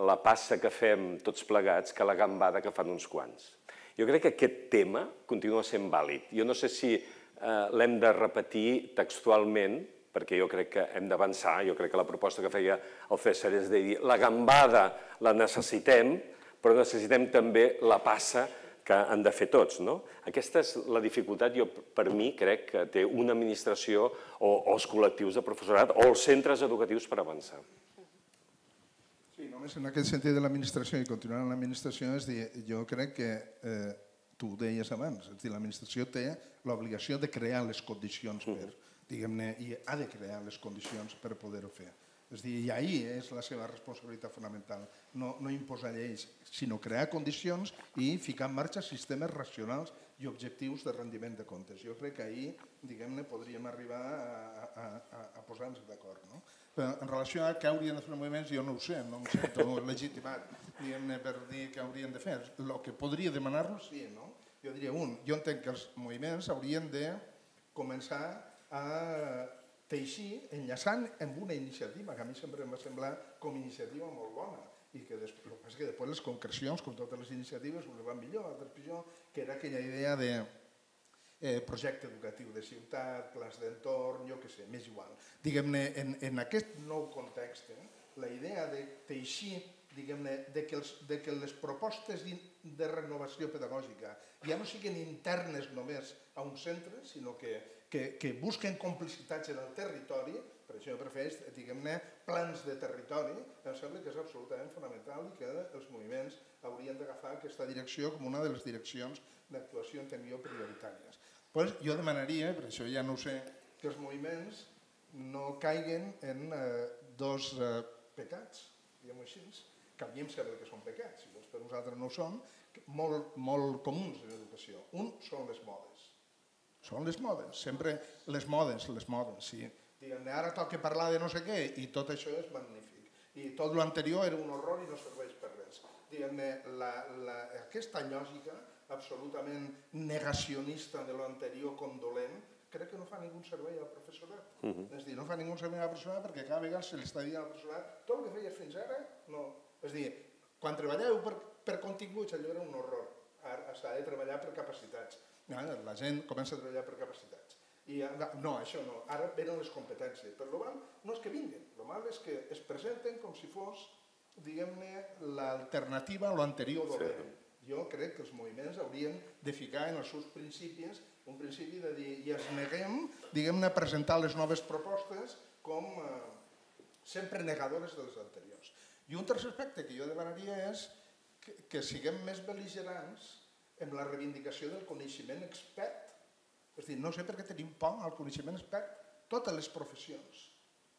la passa que fem tots plegats que la gambada que fan uns quants. Jo crec que aquest tema continua sent vàlid. Jo no sé si l'hem de repetir textualment, perquè jo crec que hem d'avançar, jo crec que la proposta que feia el César és de dir la gambada la necessitem, però necessitem també la passa que han de fer tots. Aquesta és la dificultat, jo per mi crec que té una administració o els col·lectius de professorat o els centres educatius per avançar. Sí, només en aquest sentit de l'administració i continuant en l'administració, és dir, jo crec que tu ho deies abans, és dir, l'administració té l'obligació de crear les condicions per, diguem-ne, i ha de crear les condicions per poder-ho fer. És dir, i ahí és la seva responsabilitat fonamental, no imposar lleis, sinó crear condicions i ficar en marxa sistemes racionals i objectius de rendiment de comptes. Jo crec que ahí, diguem-ne, podríem arribar a posar-nos d'acord, no? En relació a què haurien de fer els moviments, jo no ho sé, no em sento legitimat per dir què haurien de fer. El que podria demanar-los, sí, no? Jo diria jo entenc que els moviments haurien de començar a teixir, enllaçant amb una iniciativa, que a mi sempre em va semblar com a iniciativa molt bona, i que després les concrecions, com totes les iniciatives, unes van millor, altres pitjor, que era aquella idea de projecte educatiu de ciutat, plans d'entorn, jo què sé, m'és igual. Diguem-ne, en aquest nou context, la idea de teixir, diguem-ne, de que les propostes de renovació pedagògica ja no siguin internes només a un centre, sinó que busquen complicitats en el territori, per això jo prefereix, diguem-ne, plans de territori, em sembla que és absolutament fonamental i que els moviments haurien d'agafar aquesta direcció com una de les direccions d'actuació, entenc jo, prioritàries. Jo demanaria, per això ja no ho sé, que els moviments no caiguen en dos pecats, diguem-ho així, que a mi em sembla que són pecats, si per nosaltres no ho són, molt comuns en l'educació. Un són les modes. Són les modes, sempre les modes, sí. Diguem-ne, ara toca parlar de no sé què i tot això és magnífic. I tot l'anterior era un horror i no serveix per res. Diguem-ne, aquesta lògica absolutament negacionista de l'anterior condolent, crec que no fa ningú servei al professorat. És a dir, no fa ningú servei al professorat perquè cada vegada se li està dient al professorat tot el que feies fins ara, no. És a dir, quan treballeu per continguts, allò era un horror. Ara s'ha de treballar per capacitats. La gent comença a treballar per capacitats. No, això no. Ara venen les competències. Però el mal no és que vinguin. El mal és que es presenten com si fos, diguem-ne, l'alternativa a l'anterior dolent. Jo crec que els moviments haurien de ficar en els seus principis un principi de dir i ens neguem, diguem-ne, a presentar les noves propostes com sempre negadores de les anteriors. I un tercer aspecte que jo demanaria és que siguem més bel·ligerants en la reivindicació del coneixement expert. És a dir, no sé per què tenim por al coneixement expert. Totes les professions,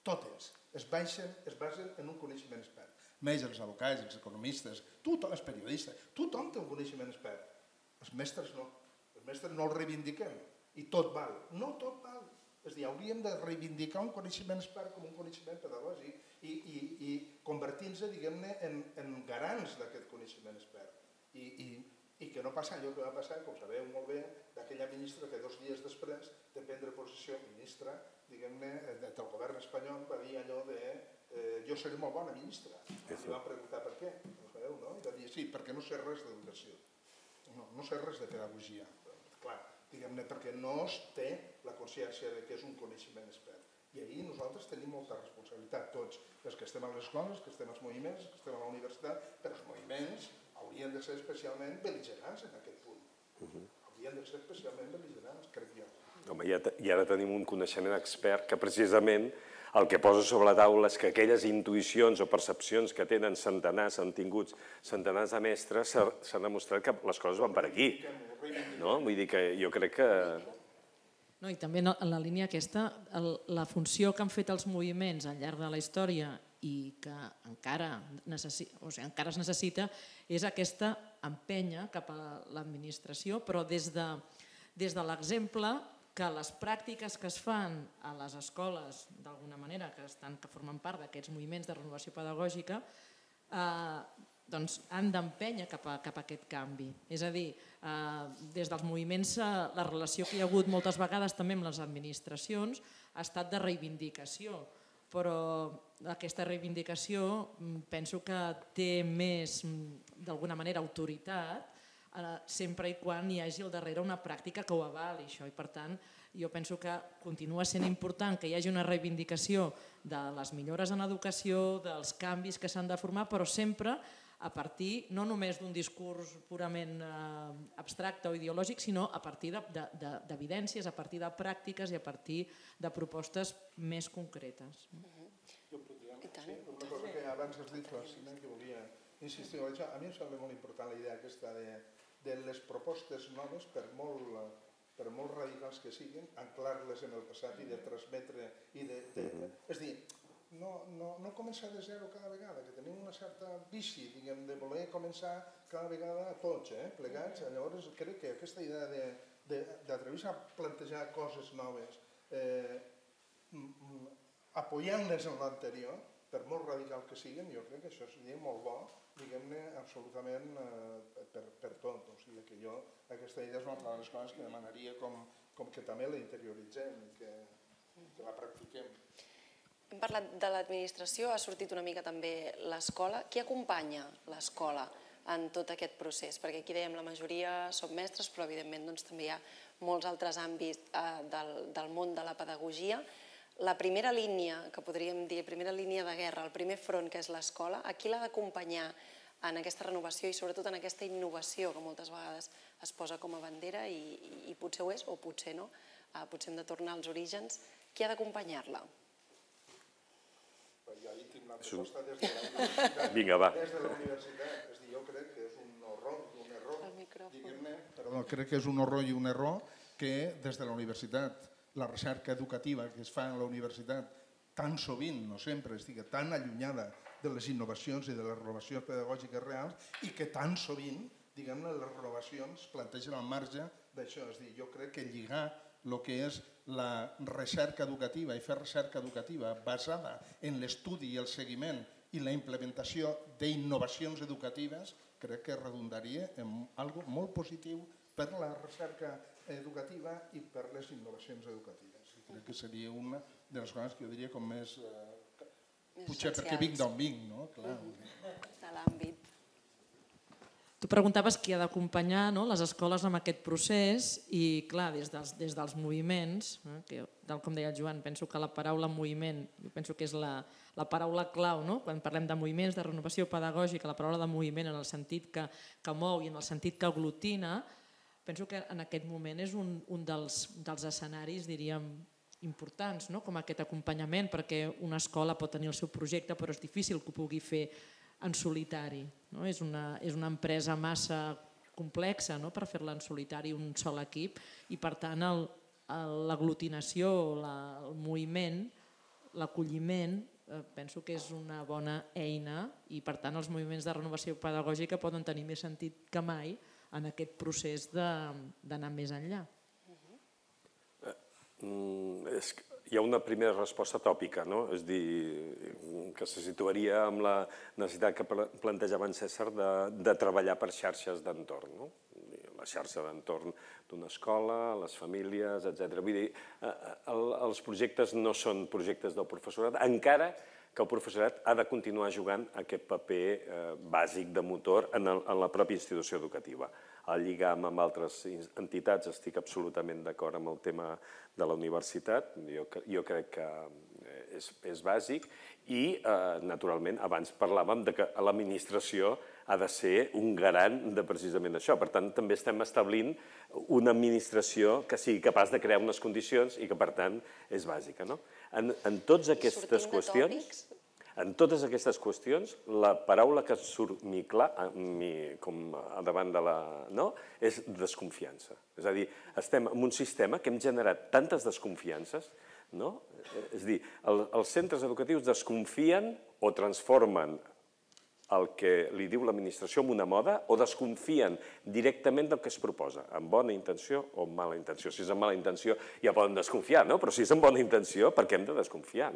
totes, es basen en un coneixement expert. Més els advocats, els economistes, tothom és periodista, tothom té un coneixement expert. Els mestres no. Els mestres no el reivindiquem i tot val. No tot val. És a dir, hauríem de reivindicar un coneixement expert com un coneixement pedagògic i convertir-nos, diguem-ne, en garants d'aquest coneixement expert. I I que no passa allò que va passar, com sabeu molt bé, d'aquella ministra que 2 dies després de prendre posició, ministra, diguem-ne, del govern espanyol, va dir allò de jo seré molt bona ministra. I van preguntar per què, ho sabeu, no? I va dir sí, perquè no sé res d'educació. No sé res de pedagogia. Clar, diguem-ne, perquè no es té la consciència que és un coneixement expert. I ahir nosaltres tenim molta responsabilitat, tots, els que estem a les escoles, els que estem als moviments, els que estem a la universitat, però els moviments haurien de ser especialment bel·ligerants en aquest punt. Haurien de ser especialment bel·ligerants, crec jo. Home, i ara tenim un coneixement expert que precisament el que posa sobre la taula és que aquelles intuïcions o percepcions que tenen centenars, han tingut centenars de mestres, s'ha demostrat que les coses van per aquí. Vull dir que jo crec que... No, i també en la línia aquesta, la funció que han fet els moviments al llarg de la història i que encara es necessita és aquesta empenya cap a l'administració, però des de l'exemple que les pràctiques que es fan a les escoles, d'alguna manera, que formen part d'aquests moviments de renovació pedagògica, han d'empènyer cap a aquest canvi. És a dir, des dels moviments, la relació que hi ha hagut moltes vegades també amb les administracions ha estat de reivindicació, però aquesta reivindicació penso que té més, d'alguna manera, autoritat, sempre i quan hi hagi al darrere una pràctica que ho avali, això. I per tant, jo penso que continua sent important que hi hagi una reivindicació de les millores en educació, dels canvis que s'han de formar, però sempre a partir no només d'un discurs purament abstracte o ideològic, sinó a partir d'evidències, a partir de pràctiques i a partir de propostes més concretes. Una cosa que abans has dit, Florcina, que volia insistir en això, a mi em sembla molt important la idea aquesta de les propostes noves, per molt radicals que siguin, anclar-les en el passat i de transmetre... És dir, no començar de zero cada vegada, que tenim una certa vici, diguem, de voler començar cada vegada tots, plegats. Llavors crec que aquesta idea d'atrevir-se a plantejar coses noves, apoyant-les en l'anterior, per molt radical que siguin, jo crec que això seria molt bo, diguem-ne, absolutament per tot. O sigui que jo, aquesta idea és una de les coses que demanaria com que també la interioritzem i que la practiquem. Hem parlat de l'administració, ha sortit una mica també l'escola. Qui acompanya l'escola en tot aquest procés? Perquè aquí dèiem la majoria són mestres, però evidentment també hi ha molts altres àmbits del món de la pedagogia. La primera línia, que podríem dir, primera línia de guerra, el primer front que és l'escola, a qui l'ha d'acompanyar en aquesta renovació i sobretot en aquesta innovació que moltes vegades es posa com a bandera i potser ho és o potser no, potser hem de tornar als orígens. Qui ha d'acompanyar-la? Jo ahir tinc una proposta des de la universitat. Vinga, va. Des de la universitat. És a dir, jo crec que és un error, diguem-ne, perdó, crec que és un horror i un error que des de la universitat, la recerca educativa que es fa a la universitat, tan sovint, no sempre, estigui tan allunyada de les innovacions i de les renovacions pedagògiques reals i que tan sovint, diguem-ne, les renovacions plantegen al marge d'això. És a dir, jo crec que lligar el que és la recerca educativa i fer recerca educativa basada en l'estudi i el seguiment i la implementació d'innovacions educatives crec que redundaria en algo molt positiu per la recerca educativa i per les innovacions educatives. Crec que seria una de les coses que jo diria com més... Potser perquè vinc d'on vinc, no? De l'àmbit. Tu preguntaves qui ha d'acompanyar les escoles en aquest procés i, clar, des dels moviments, tal com deia el Joan, penso que la paraula moviment, jo penso que és la paraula clau, quan parlem de moviments, de renovació pedagògica, la paraula de moviment en el sentit que mou i en el sentit que aglutina, penso que en aquest moment és un dels escenaris, diríem, importants, com aquest acompanyament, perquè una escola pot tenir el seu projecte, però és difícil que ho pugui fer en solitari. És una empresa massa complexa per fer-la en solitari un sol equip i per tant l'aglutinació, el moviment, l'acolliment penso que és una bona eina i per tant els moviments de renovació pedagògica poden tenir més sentit que mai en aquest procés d'anar més enllà. Hi ha una primera resposta tòpica, és a dir, que se situaria amb la necessitat que plantejava en César de treballar per xarxes d'entorn. la xarxa d'entorn d'una escola, les famílies, etc. Vull dir, els projectes no són projectes del professorat, encara que el professorat ha de continuar jugant aquest paper bàsic de motor en la pròpia institució educativa. Al lligam amb altres entitats estic absolutament d'acord amb el tema de la universitat, jo crec que és bàsic i, naturalment, abans parlàvem que l'administració ha de ser un garant de precisament això. Per tant, també estem establint una administració que sigui capaç de crear unes condicions i que, per tant, és bàsica. En totes aquestes qüestions, la paraula que surt clar, com a davant de la... és desconfiança. És a dir, estem en un sistema que hem generat tantes desconfiances, és a dir, els centres educatius desconfien o transformen el que li diu l'administració en una moda o desconfien directament del que es proposa, amb bona intenció o amb mala intenció. Si és amb mala intenció ja poden desconfiar, però si és amb bona intenció, per què hem de desconfiar?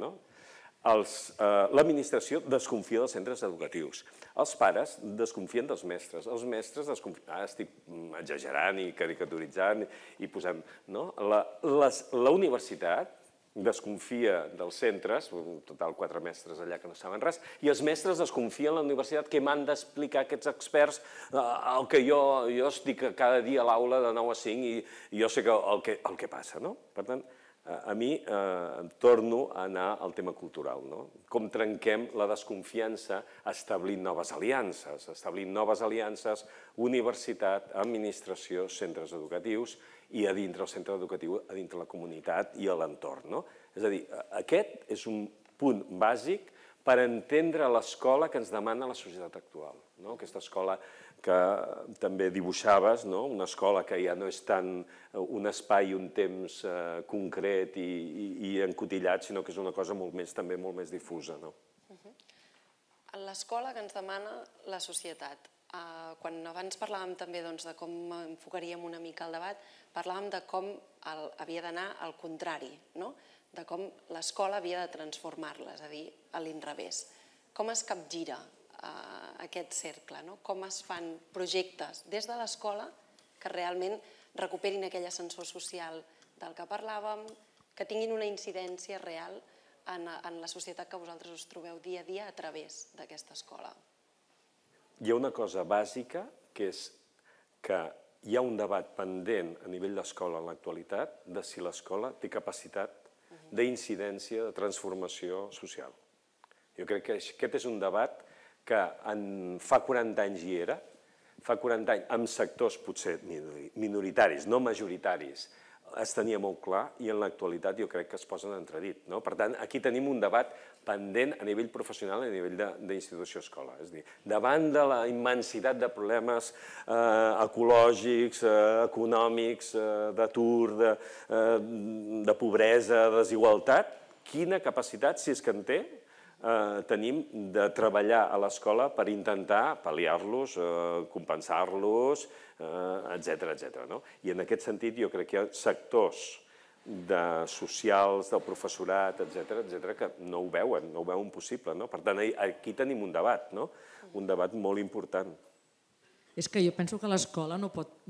L'administració desconfia dels centres educatius, els pares desconfien dels mestres, els mestres desconfien... Estic exagerant i caricaturitzant i posant... La universitat desconfia dels centres, en total 4 mestres allà que no saben res, i els mestres desconfien de la universitat que m'han d'explicar aquests experts el que jo estic cada dia a l'aula de 9 a 5 i jo sé el que passa. Per tant, a mi torno a anar al tema cultural. Com trenquem la desconfiança establint noves aliances, universitat, administració, centres educatius i a dintre el centre educatiu, a dintre la comunitat i a l'entorn. És a dir, aquest és un punt bàsic per entendre l'escola que ens demana la societat actual. Aquesta escola que també dibuixaves, una escola que ja no és tant un espai i un temps concret i encotillat, sinó que és una cosa també molt més difusa. L'escola que ens demana la societat. Quan abans parlàvem també de com enfocaríem una mica el debat, parlàvem de com havia d'anar al contrari, de com l'escola havia de transformar-la, és a dir, a l'inrevés. Com es capgira aquest cercle? Com es fan projectes des de l'escola que realment recuperin aquell ascensor social del que parlàvem, que tinguin una incidència real en la societat que vosaltres us trobeu dia a dia a través d'aquesta escola? Hi ha una cosa bàsica, que és que hi ha un debat pendent a nivell d'escola en l'actualitat de si l'escola té capacitat d'incidència, de transformació social. Jo crec que aquest és un debat que fa 40 anys hi era, fa 40 anys amb sectors potser minoritaris, no majoritaris, es tenia molt clar i en l'actualitat jo crec que es posa en entredit. Per tant, aquí tenim un debat pendent a nivell professional i a nivell d'institució-escola. És a dir, davant de la immensitat de problemes ecològics, econòmics, d'atur, de pobresa, de desigualtat, quina capacitat, si és que en té, tenim de treballar a l'escola per intentar pal·liar-los, compensar-los, etc. I en aquest sentit jo crec que hi ha sectors socials, del professorat, etc., que no ho veuen possible. Per tant, aquí tenim un debat molt important. És que jo penso que l'escola no pot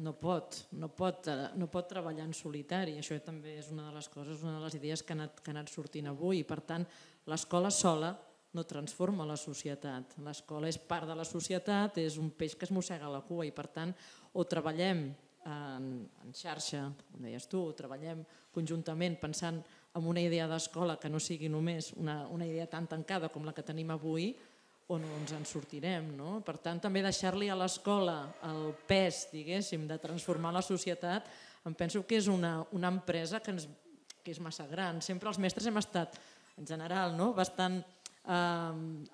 treballar en solitari. Això també és una de les coses, una de les idees que ha anat sortint avui. Per tant, l'escola sola no transforma la societat. L'escola és part de la societat, és un peix que es mossega la cua i, per tant, o treballem en xarxa, com deies tu, o treballem conjuntament pensant en una idea d'escola que no sigui només una idea tan tancada com la que tenim avui, o no ens en sortirem. Per tant, també deixar-li a l'escola el pes, diguéssim, de transformar la societat, em penso que és una empresa que és massa gran. Sempre els mestres hem estat, en general, bastant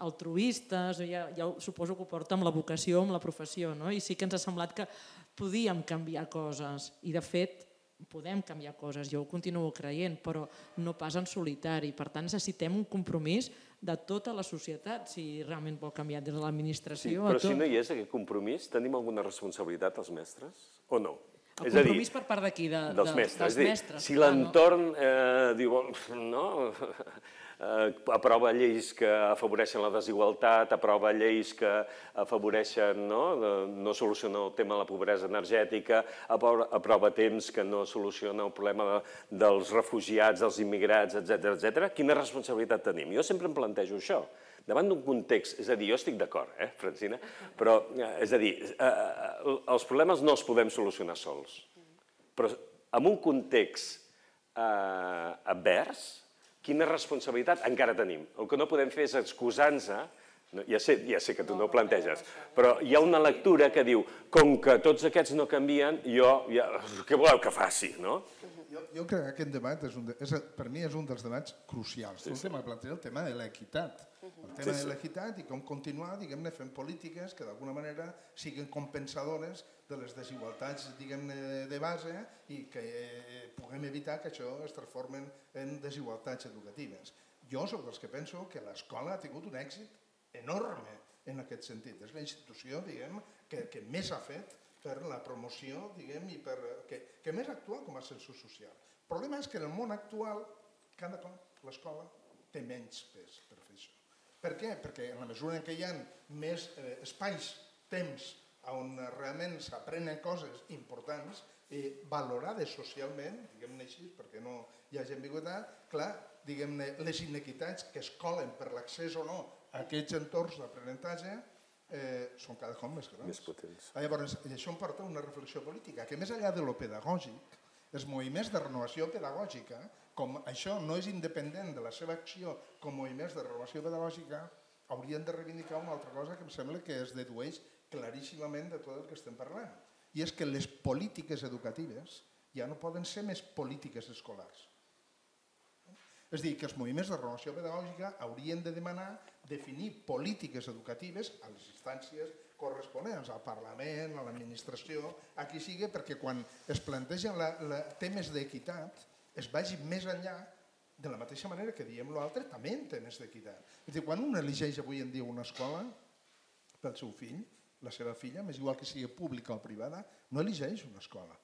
altruistes, ja suposo que ho porta amb la vocació, amb la professió, i sí que ens ha semblat que podíem canviar coses, i de fet podem canviar coses, jo ho continuo creient, però no pas en solitari. Per tant, necessitem un compromís de tota la societat, si realment vol canviar des de l'administració. Sí, però si no hi és aquest compromís, tenim alguna responsabilitat els mestres o no? El compromís per part d'aquí, dels mestres. mestres. Si l'entorn diu, no, aprova lleis que afavoreixen la desigualtat, aprova lleis que afavoreixen, no soluciona el tema de la pobresa energètica, aprova temps que no soluciona el problema dels refugiats, dels immigrats, etc. Quina responsabilitat tenim? Jo sempre em plantejo això. Davant d'un context, és a dir, jo estic d'acord, Francina, però, és a dir, els problemes no els podem solucionar sols, però en un context advers, quina responsabilitat encara tenim? El que no podem fer és excusar-nos, ja sé que tu no ho planteges, però hi ha una lectura que diu, com que tots aquests no canvien, què voleu que faci, no? Jo crec que aquest debat, per mi, és un dels debats crucials. El tema de l'equitat. El tema de l'equitat i com continuar, diguem-ne, fent polítiques que d'alguna manera siguin compensadores de les desigualtats, diguem-ne, de base i que puguem evitar que això es transformi en desigualtats educatives. Jo soc dels que penso que l'escola ha tingut un èxit enorme en aquest sentit. És la institució, diguem, que més ha fet per la promoció, diguem, i que més actua com a ascensor social. El problema és que en el món actual, cada cop l'escola té menys pes per fer això. Per què? Perquè en la mesura en què hi ha més espais, temps, on realment s'aprenen coses importants i valorades socialment, diguem-ne així, perquè no hi hagi ambigüitat, clar, diguem-ne, les inequitats que es colen per l'accés o no a aquests entorns d'aprenentatge són cada cop més grans. Més potents. Llavors, això em porta a una reflexió política, que més enllà de lo pedagògic, els moviments de renovació pedagògica, com això no és independent de la seva acció com moviments de renovació pedagògica, haurien de reivindicar una altra cosa que em sembla que es dedueix claríssimament de tot el que estem parlant. I és que les polítiques educatives ja no poden ser més polítiques escolars. És a dir, que els moviments de renovació pedagògica haurien de demanar definir polítiques educatives a les instàncies corresponents, al Parlament, a l'administració, a qui sigui, perquè quan es plantegen temes d'equitat es vagi més enllà, de la mateixa manera que diem l'altre, també en temes d'equitat. És a dir, quan un elegeix avui en dia una escola pel seu fill, la seva filla, més igual que sigui pública o privada, no elegeix una escola.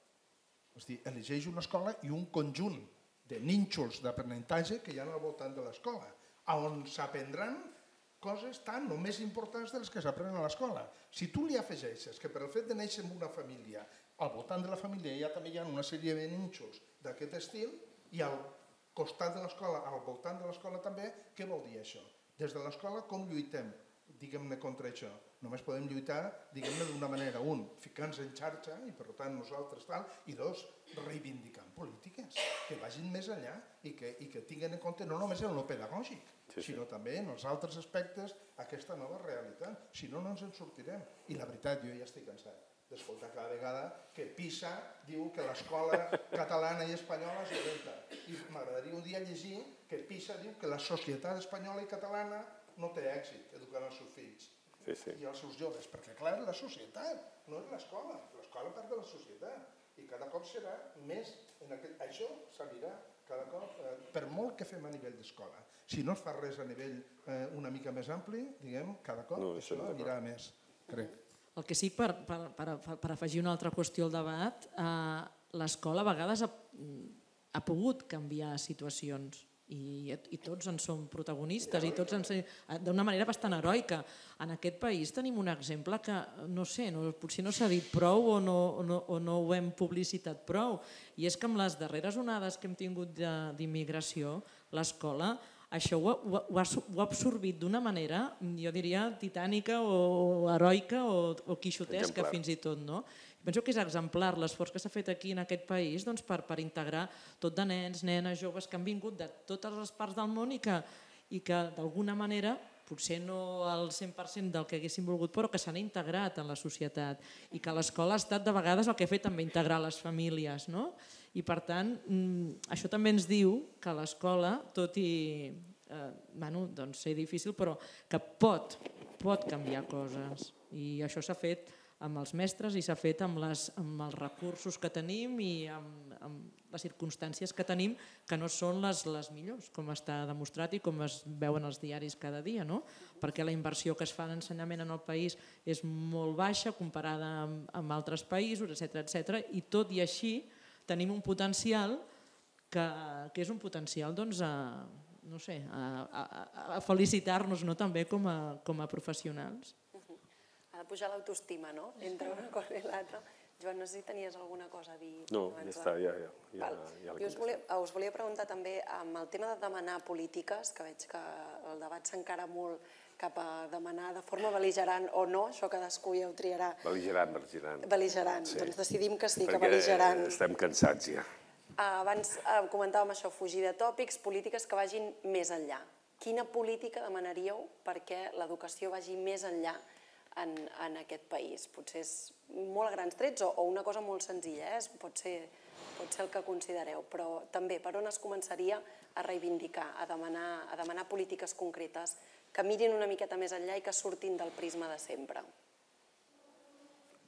És a dir, elegeix una escola i un conjunt de nínxols d'aprenentatge que hi ha al voltant de l'escola, on s'aprendran coses tan o més importants de les que s'aprenen a l'escola. Si tu li afegeixes que per el fet de néixer en una família, al voltant de la família ja també hi ha una sèrie de nínxols d'aquest estil, i al costat de l'escola, al voltant de l'escola també, què vol dir això? Des de l'escola com lluitem, diguem-ne, contra això? Només podem lluitar, diguem-ne, d'una manera. Un, ficant-nos en xarxa, i per tant nosaltres tal, i dos, reivindicant polítiques que vagin més enllà i que tinguin en compte no només en el pedagògic, sinó també en els altres aspectes aquesta nova realitat. Si no, no ens en sortirem. I la veritat, jo ja estic cansat d'escoltar cada vegada que PISA diu que l'escola catalana i espanyola és dolenta. I m'agradaria un dia llegir que PISA diu que la societat espanyola i catalana no té èxit educant els seus fills i els seus joves, perquè clar, és la societat, no és l'escola. L'escola part de la societat i cada cop serà més, això s'anirà cada cop, per molt que fem a nivell d'escola. Si no es fa res a nivell una mica més ampli, diguem, cada cop això anirà més, crec. El que sí, per afegir una altra qüestió al debat, l'escola a vegades ha pogut canviar situacions i tots en som protagonistes i tots d'una manera bastant heroica. En aquest país tenim un exemple que, no sé, potser no s'ha dit prou o no ho hem publicitat prou, i és que amb les darreres onades que hem tingut d'immigració, l'escola això ho ha absorbit d'una manera, jo diria, titànica o heroica o quixotesca fins i tot, no? Penso que és exemplar l'esforç que s'ha fet aquí en aquest país per integrar tot de nens, nenes, joves que han vingut de totes les parts del món i que d'alguna manera, potser no al 100% del que haguéssim volgut, però que s'han integrat en la societat i que l'escola ha estat de vegades el que ha fet també integrar les famílies, no? I per tant, això també ens diu que l'escola, tot i ser difícil, però que pot canviar coses. I això s'ha fet amb els mestres i s'ha fet amb els recursos que tenim i amb les circumstàncies que tenim, que no són les millors, com està demostrat i com es veuen els diaris cada dia, no? Perquè la inversió que es fa en ensenyament en el país és molt baixa comparada amb altres països, etc. I tot i així tenim un potencial que és un potencial a felicitar-nos també com a professionals. Ha de pujar l'autoestima, no?, entre una cosa i l'altra. Joan, no sé si tenies alguna cosa a dir. No, ja està, ja us volia preguntar també, amb el tema de demanar polítiques, que veig que el debat s'encara molt cap a demanar de forma bel·ligerant o no, això cadascú ja ho triarà. Bel·ligerant. Bel·ligerant, doncs decidim que sí, que bel·ligerant. Perquè estem cansats ja. Abans comentàvem això, fugir de tòpics, polítiques que vagin més enllà. Quina política demanaríeu perquè l'educació vagi més enllà en aquest país? Potser és molt a grans trets o una cosa molt senzilla, pot ser el que considereu, però també per on es començaria a reivindicar, a demanar polítiques concretes que mirin una miqueta més enllà i que surtin del prisma de sempre?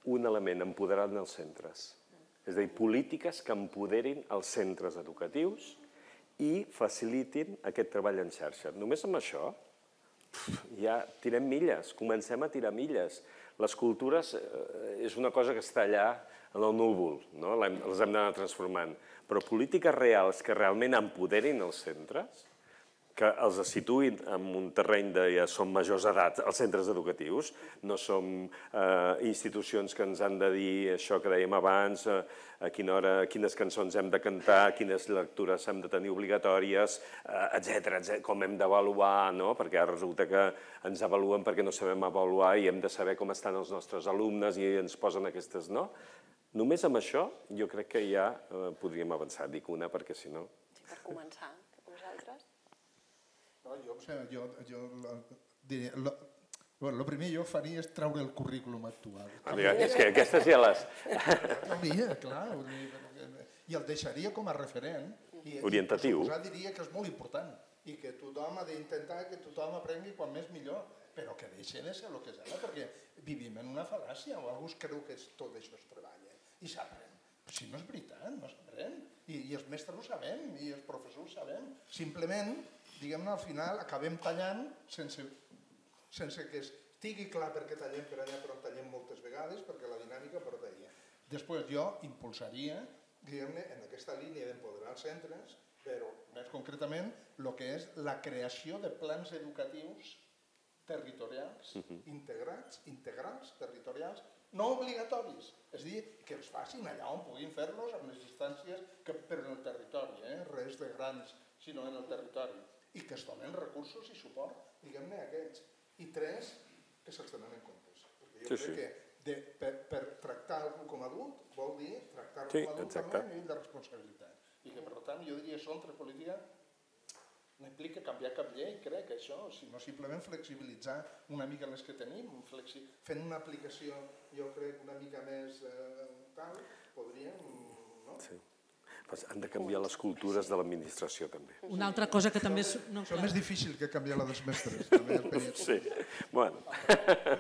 Un element, empoderant els centres. És a dir, polítiques que empoderin els centres educatius i facilitin aquest treball en xarxa. Només amb això ja tirem milles, comencem a tirar milles. Les cultures és una cosa que està allà en el núvol, les hem d'anar transformant. Però polítiques reals que realment empoderin els centres, que els situïn en un terreny de ja som majors d'edat, els centres educatius, no som institucions que ens han de dir això que dèiem abans, a quina hora, quines cançons hem de cantar, quines lectures hem de tenir obligatòries, etc. Com hem d'avaluar, perquè ara resulta que ens avaluen perquè no sabem avaluar i hem de saber com estan els nostres alumnes i ens posen aquestes, no? Només amb això jo crec que ja podríem avançar, dic una perquè si no... Sí, per començar, vosaltres? Jo diria, el primer jo faria és treure el currículum actual. És que aquestes ja les... Clar, i el deixaria com a referent. Orientatiu. I diria que és molt important i que tothom ha d'intentar que tothom aprengui quan més millor, però que deixi de ser el que és ara, perquè vivim en una fal·làcia o algú creu que tot això es treballa i s'aprèn. Si no és veritat, no s'aprèn. I els mestres ho sabem, i els professors ho sabem. Simplement, diguem-ne, al final acabem tallant sense que estigui clar per què tallem per allà, però tallem moltes vegades, perquè la dinàmica porta allà. Després jo impulsaria, diguem-ne, en aquesta línia d'empoderar els centres, però més concretament el que és la creació de plans educatius territorials, integrals, territorials, no obligatoris, és a dir, que els facin allà on puguin fer-los amb les instàncies per en el territori, res de grans, sinó en el territori, i que es donen recursos i suport, diguem-ne, a aquests. I 3, que se'ls tenen en compte. Perquè jo crec que per tractar algú com a adult vol dir tractar-lo com a adult amb un nivell de responsabilitat. I que, per tant, jo diria, són tres polítiques. No implica canviar cap llei, crec, això, sinó simplement flexibilitzar una mica les que tenim, fent una aplicació, jo crec, una mica més tal, podríem, no? Sí. Han de canviar les cultures de l'administració, també. Una altra cosa que també... Això és més difícil que canviar la dels mestres. Sí, bueno.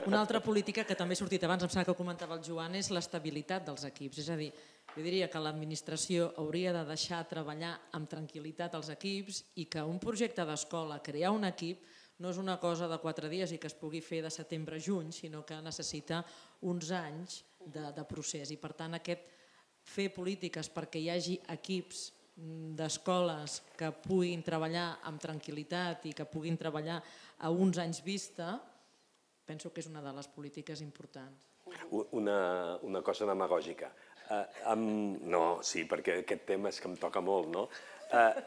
Una altra política que també ha sortit abans, em sembla que comentava el Joan, és l'estabilitat dels equips. És a dir, jo diria que l'administració hauria de deixar treballar amb tranquil·litat els equips i que un projecte d'escola, crear un equip, no és una cosa de 4 dies i que es pugui fer de setembre a juny, sinó que necessita uns anys de procés. I per tant, fer polítiques perquè hi hagi equips d'escoles que puguin treballar amb tranquil·litat i que puguin treballar a uns anys vista, penso que és una de les polítiques importants. Una cosa demagògica. No, sí, perquè aquest tema és que em toca molt, no?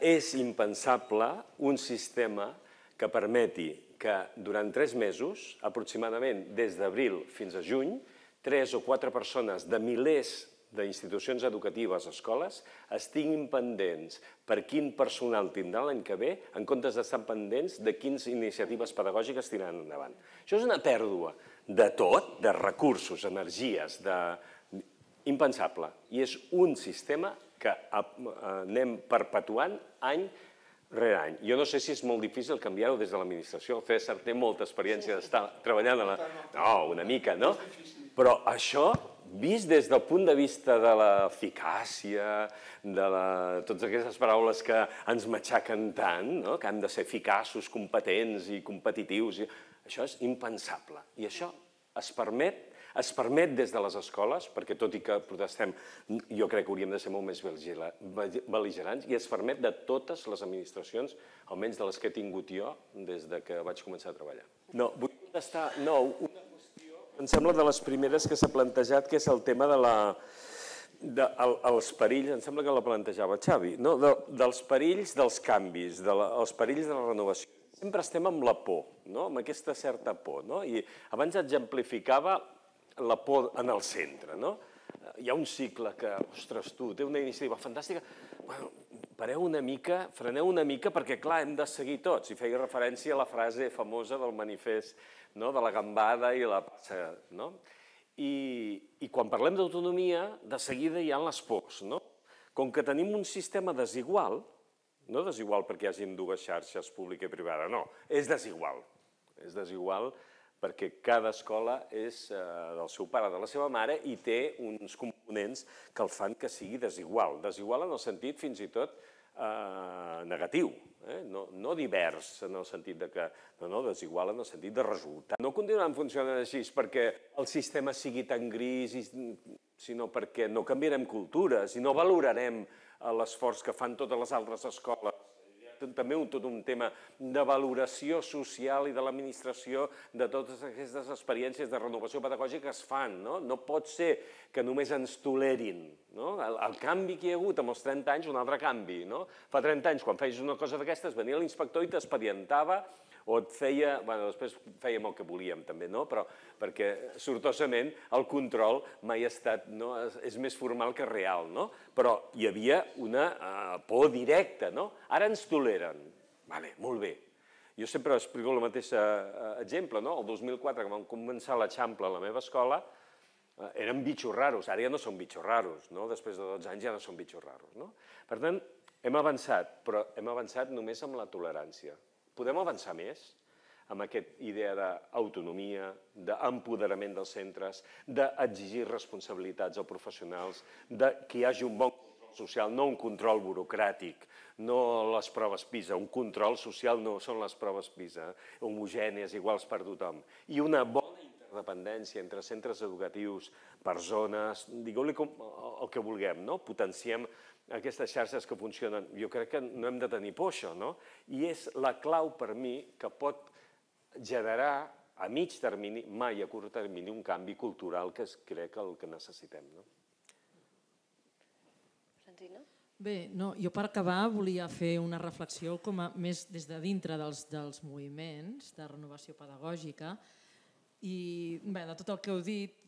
És impensable un sistema que permeti que durant 3 mesos, aproximadament des d'abril fins a juny, 3 o 4 persones de milers d'institucions educatives, escoles, estiguin pendents per quin personal tindrà l'any que ve, en comptes d'estar pendents de quines iniciatives pedagògiques tiraran endavant. Això és una pèrdua de tot, de recursos, energies, impensable. I és un sistema que anem perpetuant any rere any. Jo no sé si és molt difícil canviar-ho des de l'administració. El César té molta experiència d'estar treballant a la... No, una mica, no? Però això, vist des del punt de vista de l'eficàcia, de totes aquestes paraules que ens matxaquen tant, que hem de ser eficaços, competents i competitius, això és impensable. I això es permet des de les escoles, perquè tot i que protestem, jo crec que hauríem de ser molt més bel·ligerants, i es permet de totes les administracions, almenys de les que he tingut jo des que vaig començar a treballar. No, vull contestar, una qüestió, em sembla de les primeres que s'ha plantejat, que és el tema dels perills, em sembla que la plantejava Xavi, dels perills dels canvis, dels perills de la renovació. Sempre estem amb la por, amb aquesta certa por. I abans exemplificava la por en el centre. Hi ha un cicle que, ostres, tu, té una iniciativa fantàstica, pareu una mica, freneu una mica, perquè, clar, hem de seguir tots. I feia referència a la frase famosa del manifest de la gambada i la passa. I quan parlem d'autonomia, de seguida hi ha les pors. Com que tenim un sistema desigual, no desigual perquè hi hagin dues xarxes, pública i privada, no, és desigual. És desigual perquè cada escola és del seu pare, de la seva mare, i té uns components que el fan que sigui desigual. Desigual en el sentit fins i tot negatiu, no divers en el sentit que... No, desigual en el sentit de resultat. No continuaran funcionant així perquè el sistema sigui tan gris, sinó perquè no canviarem cultures i no valorarem l'esforç que fan totes les altres escoles. També tot un tema de valoració social i de l'administració de totes aquestes experiències de renovació pedagògica que es fan. No pot ser que només ens tolerin. El canvi que hi ha hagut amb els 30 anys, un altre canvi. Fa 30 anys, quan feies una cosa d'aquestes, venia l'inspector i t'expedientava o et feia... Després fèiem el que volíem, també, però perquè, sortosament, el control mai ha estat... És més formal que real, però hi havia una por directa. Ara ens toleren. Molt bé. Jo sempre explico el mateix exemple. El 2004, que vam començar l'Eixample a la meva escola, eren bitxos raros. Ara ja no són bitxos raros. Després de 12 anys ja no són bitxos raros. Per tant, hem avançat, però hem avançat només amb la tolerància. Podem avançar més amb aquesta idea d'autonomia, d'empoderament dels centres, d'exigir responsabilitats als professionals, que hi hagi un bon control social, no un control burocràtic, no les proves PISA. Un control social no són les proves PISA, homogènies, iguals per tothom. I una bona interdependència entre centres educatius, persones, digueu-li el que vulguem, potenciem aquestes xarxes que funcionen. Jo crec que no hem de tenir por, això, i és la clau per mi que pot generar a mig termini, mai a curt termini, un canvi cultural que crec el que necessitem. Francina? Bé, jo per acabar volia fer una reflexió més des de dintre dels moviments de renovació pedagògica i de tot el que heu dit,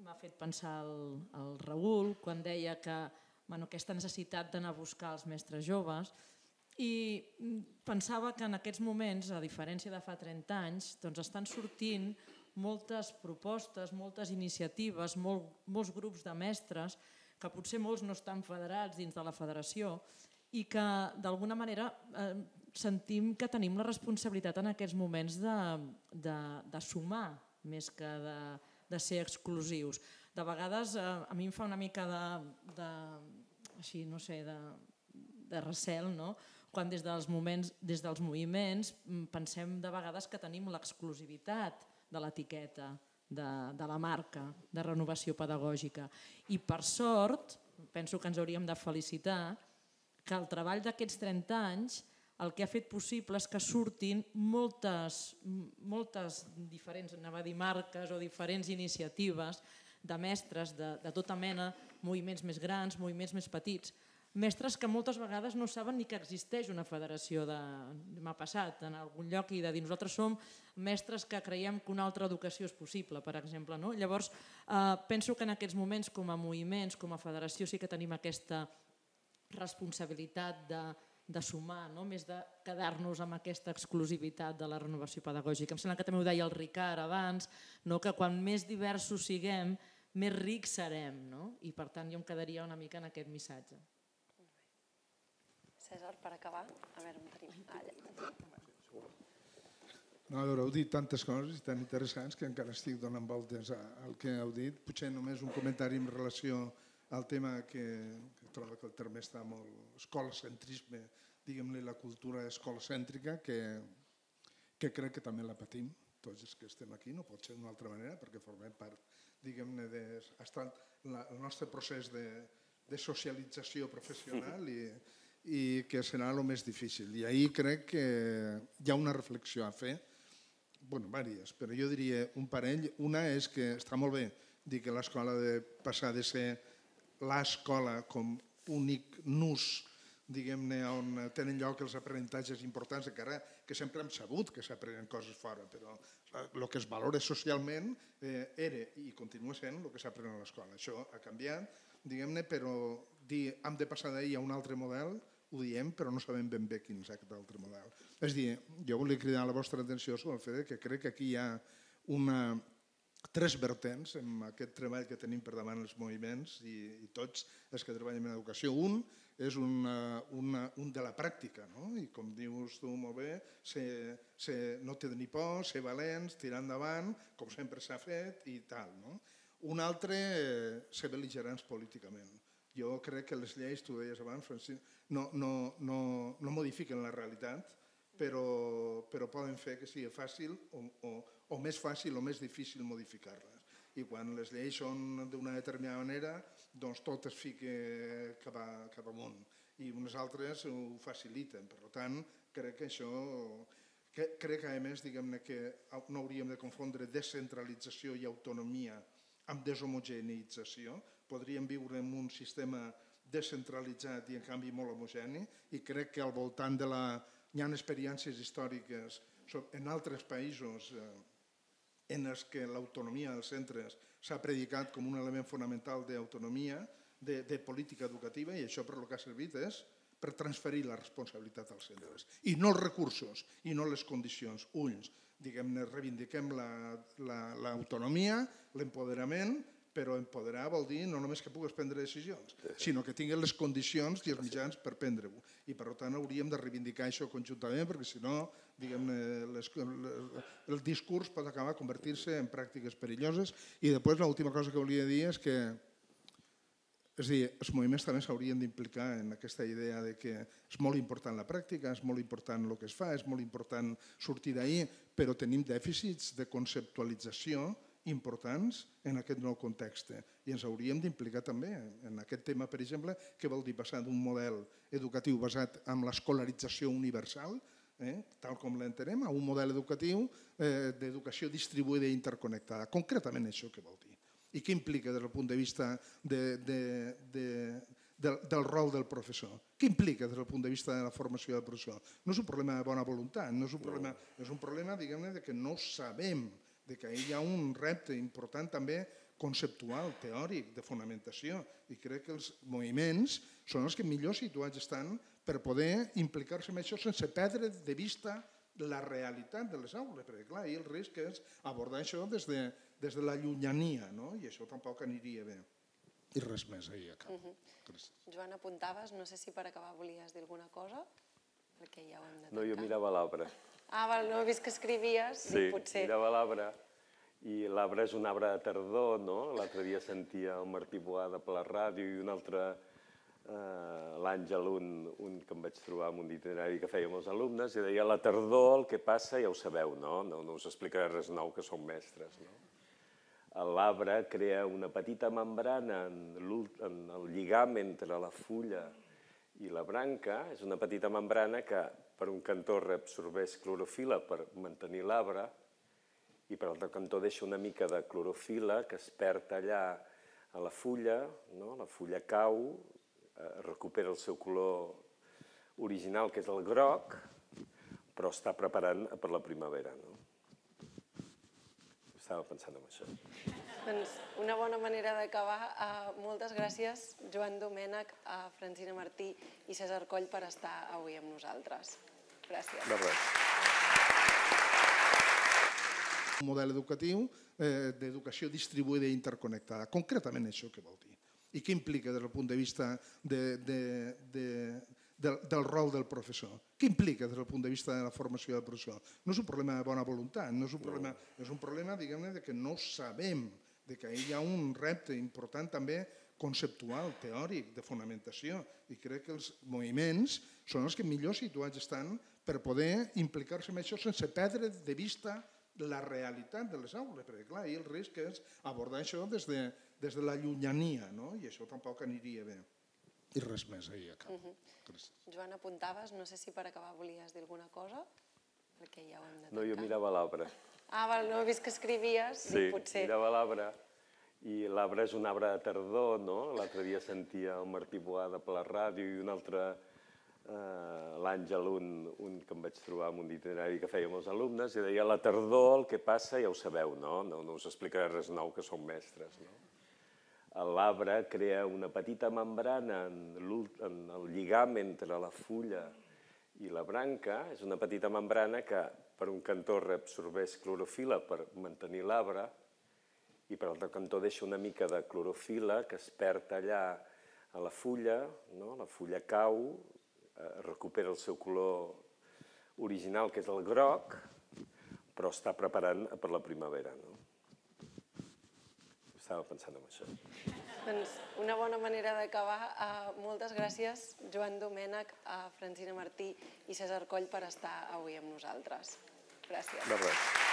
m'ha fet pensar el Raül quan deia que aquesta necessitat d'anar a buscar els mestres joves i pensava que en aquests moments, a diferència de fa 30 anys, estan sortint moltes propostes, moltes iniciatives, molts grups de mestres, que potser molts no estan federats dins de la federació i que d'alguna manera sentim que tenim la responsabilitat en aquests moments de sumar més que de ser exclusius. De vegades a mi em fa una mica de recel, quan des dels moviments pensem de vegades que tenim l'exclusivitat de l'etiqueta, de la marca de renovació pedagògica. I per sort, penso que ens hauríem de felicitar que el treball d'aquests 30 anys el que ha fet possible és que surtin moltes diferents, marques o diferents iniciatives de mestres de tota mena, moviments més grans, moviments més petits, mestres que moltes vegades no saben ni que existeix una federació m'ha passat en algun lloc i de dir nosaltres som mestres que creiem que una altra educació és possible, per exemple. Llavors, penso que en aquests moments com a moviments, com a federació, sí que tenim aquesta responsabilitat de sumar, més de quedar-nos amb aquesta exclusivitat de la renovació pedagògica. Em sembla que també ho deia el Ricard abans, que quan més diversos siguem, més rics serem, i per tant jo em quedaria una mica en aquest missatge. Cèsar, per acabar, a veure on tenim. No, heu dit tantes coses tan interessants que encara estic donant voltes al que heu dit. Potser només un comentari en relació al tema que trobo que el terme està molt... escolacentrisme, diguem-ne, la cultura escolacèntrica, que crec que també la patim, tots els que estem aquí, no pot ser d'una altra manera, perquè formem part, diguem-ne, ha estat el nostre procés de socialització professional i que serà el més difícil. I ahir crec que hi ha una reflexió a fer, bueno, diverses, però jo diria un parell. Una és que està molt bé dir que l'escola ha de passar de ser l'escola com únic nus, diguem-ne, on tenen lloc els aprenentatges importants, encara que sempre hem sabut que s'aprenen coses fora, però el que es valora socialment era i continua sent el que s'aprèn a l'escola. Això ha canviat, diguem-ne, però dir hem de passar d'ahir a un altre model, ho diem, però no sabem ben bé quin és aquest altre model. És a dir, jo volia cridar la vostra atenció sobre el fet que crec que aquí hi ha tres vertents en aquest treball que tenim per davant els moviments i tots els que treballem en educació. Un és un de la pràctica, no? I com dius tu molt bé, no tenir por, ser valents, tirar endavant, com sempre s'ha fet i tal. Un altre, ser bel·ligerants políticament. Jo crec que les lleis, tu deies abans, Francisc, no modifiquen la realitat, però poden fer que sigui fàcil o més fàcil o més difícil modificar-les. I quan les lleis són d'una determinada manera, doncs tot es fica cap amunt. I unes altres ho faciliten. Per tant, crec que això... Crec que, a més, diguem-ne que no hauríem de confondre descentralització i autonomia amb deshomogeneïtzació. Podríem viure en un sistema descentralitzat i en canvi molt homogeni i crec que al voltant de hi ha experiències històriques en altres països en els que l'autonomia dels centres s'ha predicat com un element fonamental d'autonomia, de política educativa, i això per el que ha servit és per transferir la responsabilitat als centres. I no els recursos, i no les condicions. Ulls, diguem-ne, reivindiquem l'autonomia, l'empoderament, però empoderar vol dir no només que pugues prendre decisions, sinó que tinguin les condicions i els mitjans per prendre-ho. I per tant hauríem de reivindicar això conjuntament, perquè si no, diguem-ne, el discurs pot acabar convertir-se en pràctiques perilloses. I després l'última cosa que volia dir és que els moviments també s'haurien d'implicar en aquesta idea de que és molt important la pràctica, és molt important el que es fa, és molt important sortir d'ahir, però tenim dèficits de conceptualització importants en aquest nou context. I ens hauríem d'implicar també en aquest tema, per exemple, què vol dir passar d'un model educatiu basat en l'escolarització universal, tal com l'entenem, a un model educatiu d'educació distribuïda i interconnectada. Concretament això què vol dir? I què implica des del punt de vista del rol del professor? Què implica des del punt de vista de la formació del professor? No és un problema de bona voluntat, no és un problema, diguem-ne, que no sabem, que hi ha un repte important també conceptual, teòric, de fonamentació. I crec que els moviments són els que millor situats estan per poder implicar-se en això sense perdre de vista la realitat de les aules, perquè clar, el risc és abordar això des de la llunyania, i això tampoc aniria bé. I res més, ahir acabo. Joan, apuntaves, no sé si per acabar volies dir alguna cosa, perquè ja ho hem de tancar. No, jo mirava l'arbre. No he vist que escrivies. Sí, mirava l'arbre, i l'arbre és un arbre de tardor, no? L'altre dia sentia el Martí Boada per la ràdio i un altre, l'Àngel, un que em vaig trobar en un itinerari que fèiem els alumnes, i deia, a la tardor el que passa ja ho sabeu, no? No us explicaré res nou, que som mestres, no? L'arbre crea una petita membrana en el lligam entre la fulla i la branca, és una petita membrana que per un cantó reabsorbeix clorofil·la per mantenir l'arbre i per l'altre cantó deixa una mica de clorofil·la que es perd allà a la fulla, la fulla cau, recupera el seu color original, que és el groc, però està preparant per la primavera. Estava pensant en això. Doncs una bona manera d'acabar. Moltes gràcies, Joan Domènech, Francina Martí i Cèsar Coll, per estar avui amb nosaltres. Gràcies. De res. Un model educatiu d'educació distribuïda i interconnectada. Concretament això què vol dir? I què implica des del punt de vista del rol del professor. Què implica des del punt de vista de la formació del professor? No és un problema de bona voluntat, no és un problema, diguem-ne, de que no sabem, de que hi ha un repte important també conceptual, teòric, de fonamentació. I crec que els moviments són els que millor situats estan per poder implicar-se en això sense perdre de vista la realitat de les aules, perquè clar, el risc és abordar això des de la llunyania, i això tampoc aniria bé. I res més, ahir acabo. Joan, apuntaves, no sé si per acabar volies dir alguna cosa, perquè ja ho hem de tancar. No, jo mirava l'arbre. Val, no he vist que escrivies. Sí, mirava l'arbre. I l'arbre és un arbre de tardor, no? L'altre dia sentia el Martí Boada per la ràdio i un altre, l'Àngel, un que em vaig trobar en un itinerari que fèiem els alumnes, i deia, a la tardor el que passa ja ho sabeu, no? No us explicaré res nou, que som mestres, no? L'arbre crea una petita membrana en el lligam entre la fulla i la branca. És una petita membrana que per un cantó reabsorbeix clorofil·la per mantenir l'arbre i per l'altre cantó deixa una mica de clorofil·la que es perd allà a la fulla, la fulla cau, recupera el seu color original, que és el groc, però està preparant per la primavera. Estava pensant en això. Doncs una bona manera d'acabar. Moltes gràcies, Joan Domènech, Francina Martí i Cèsar Coll, per estar avui amb nosaltres. Gràcies. De res.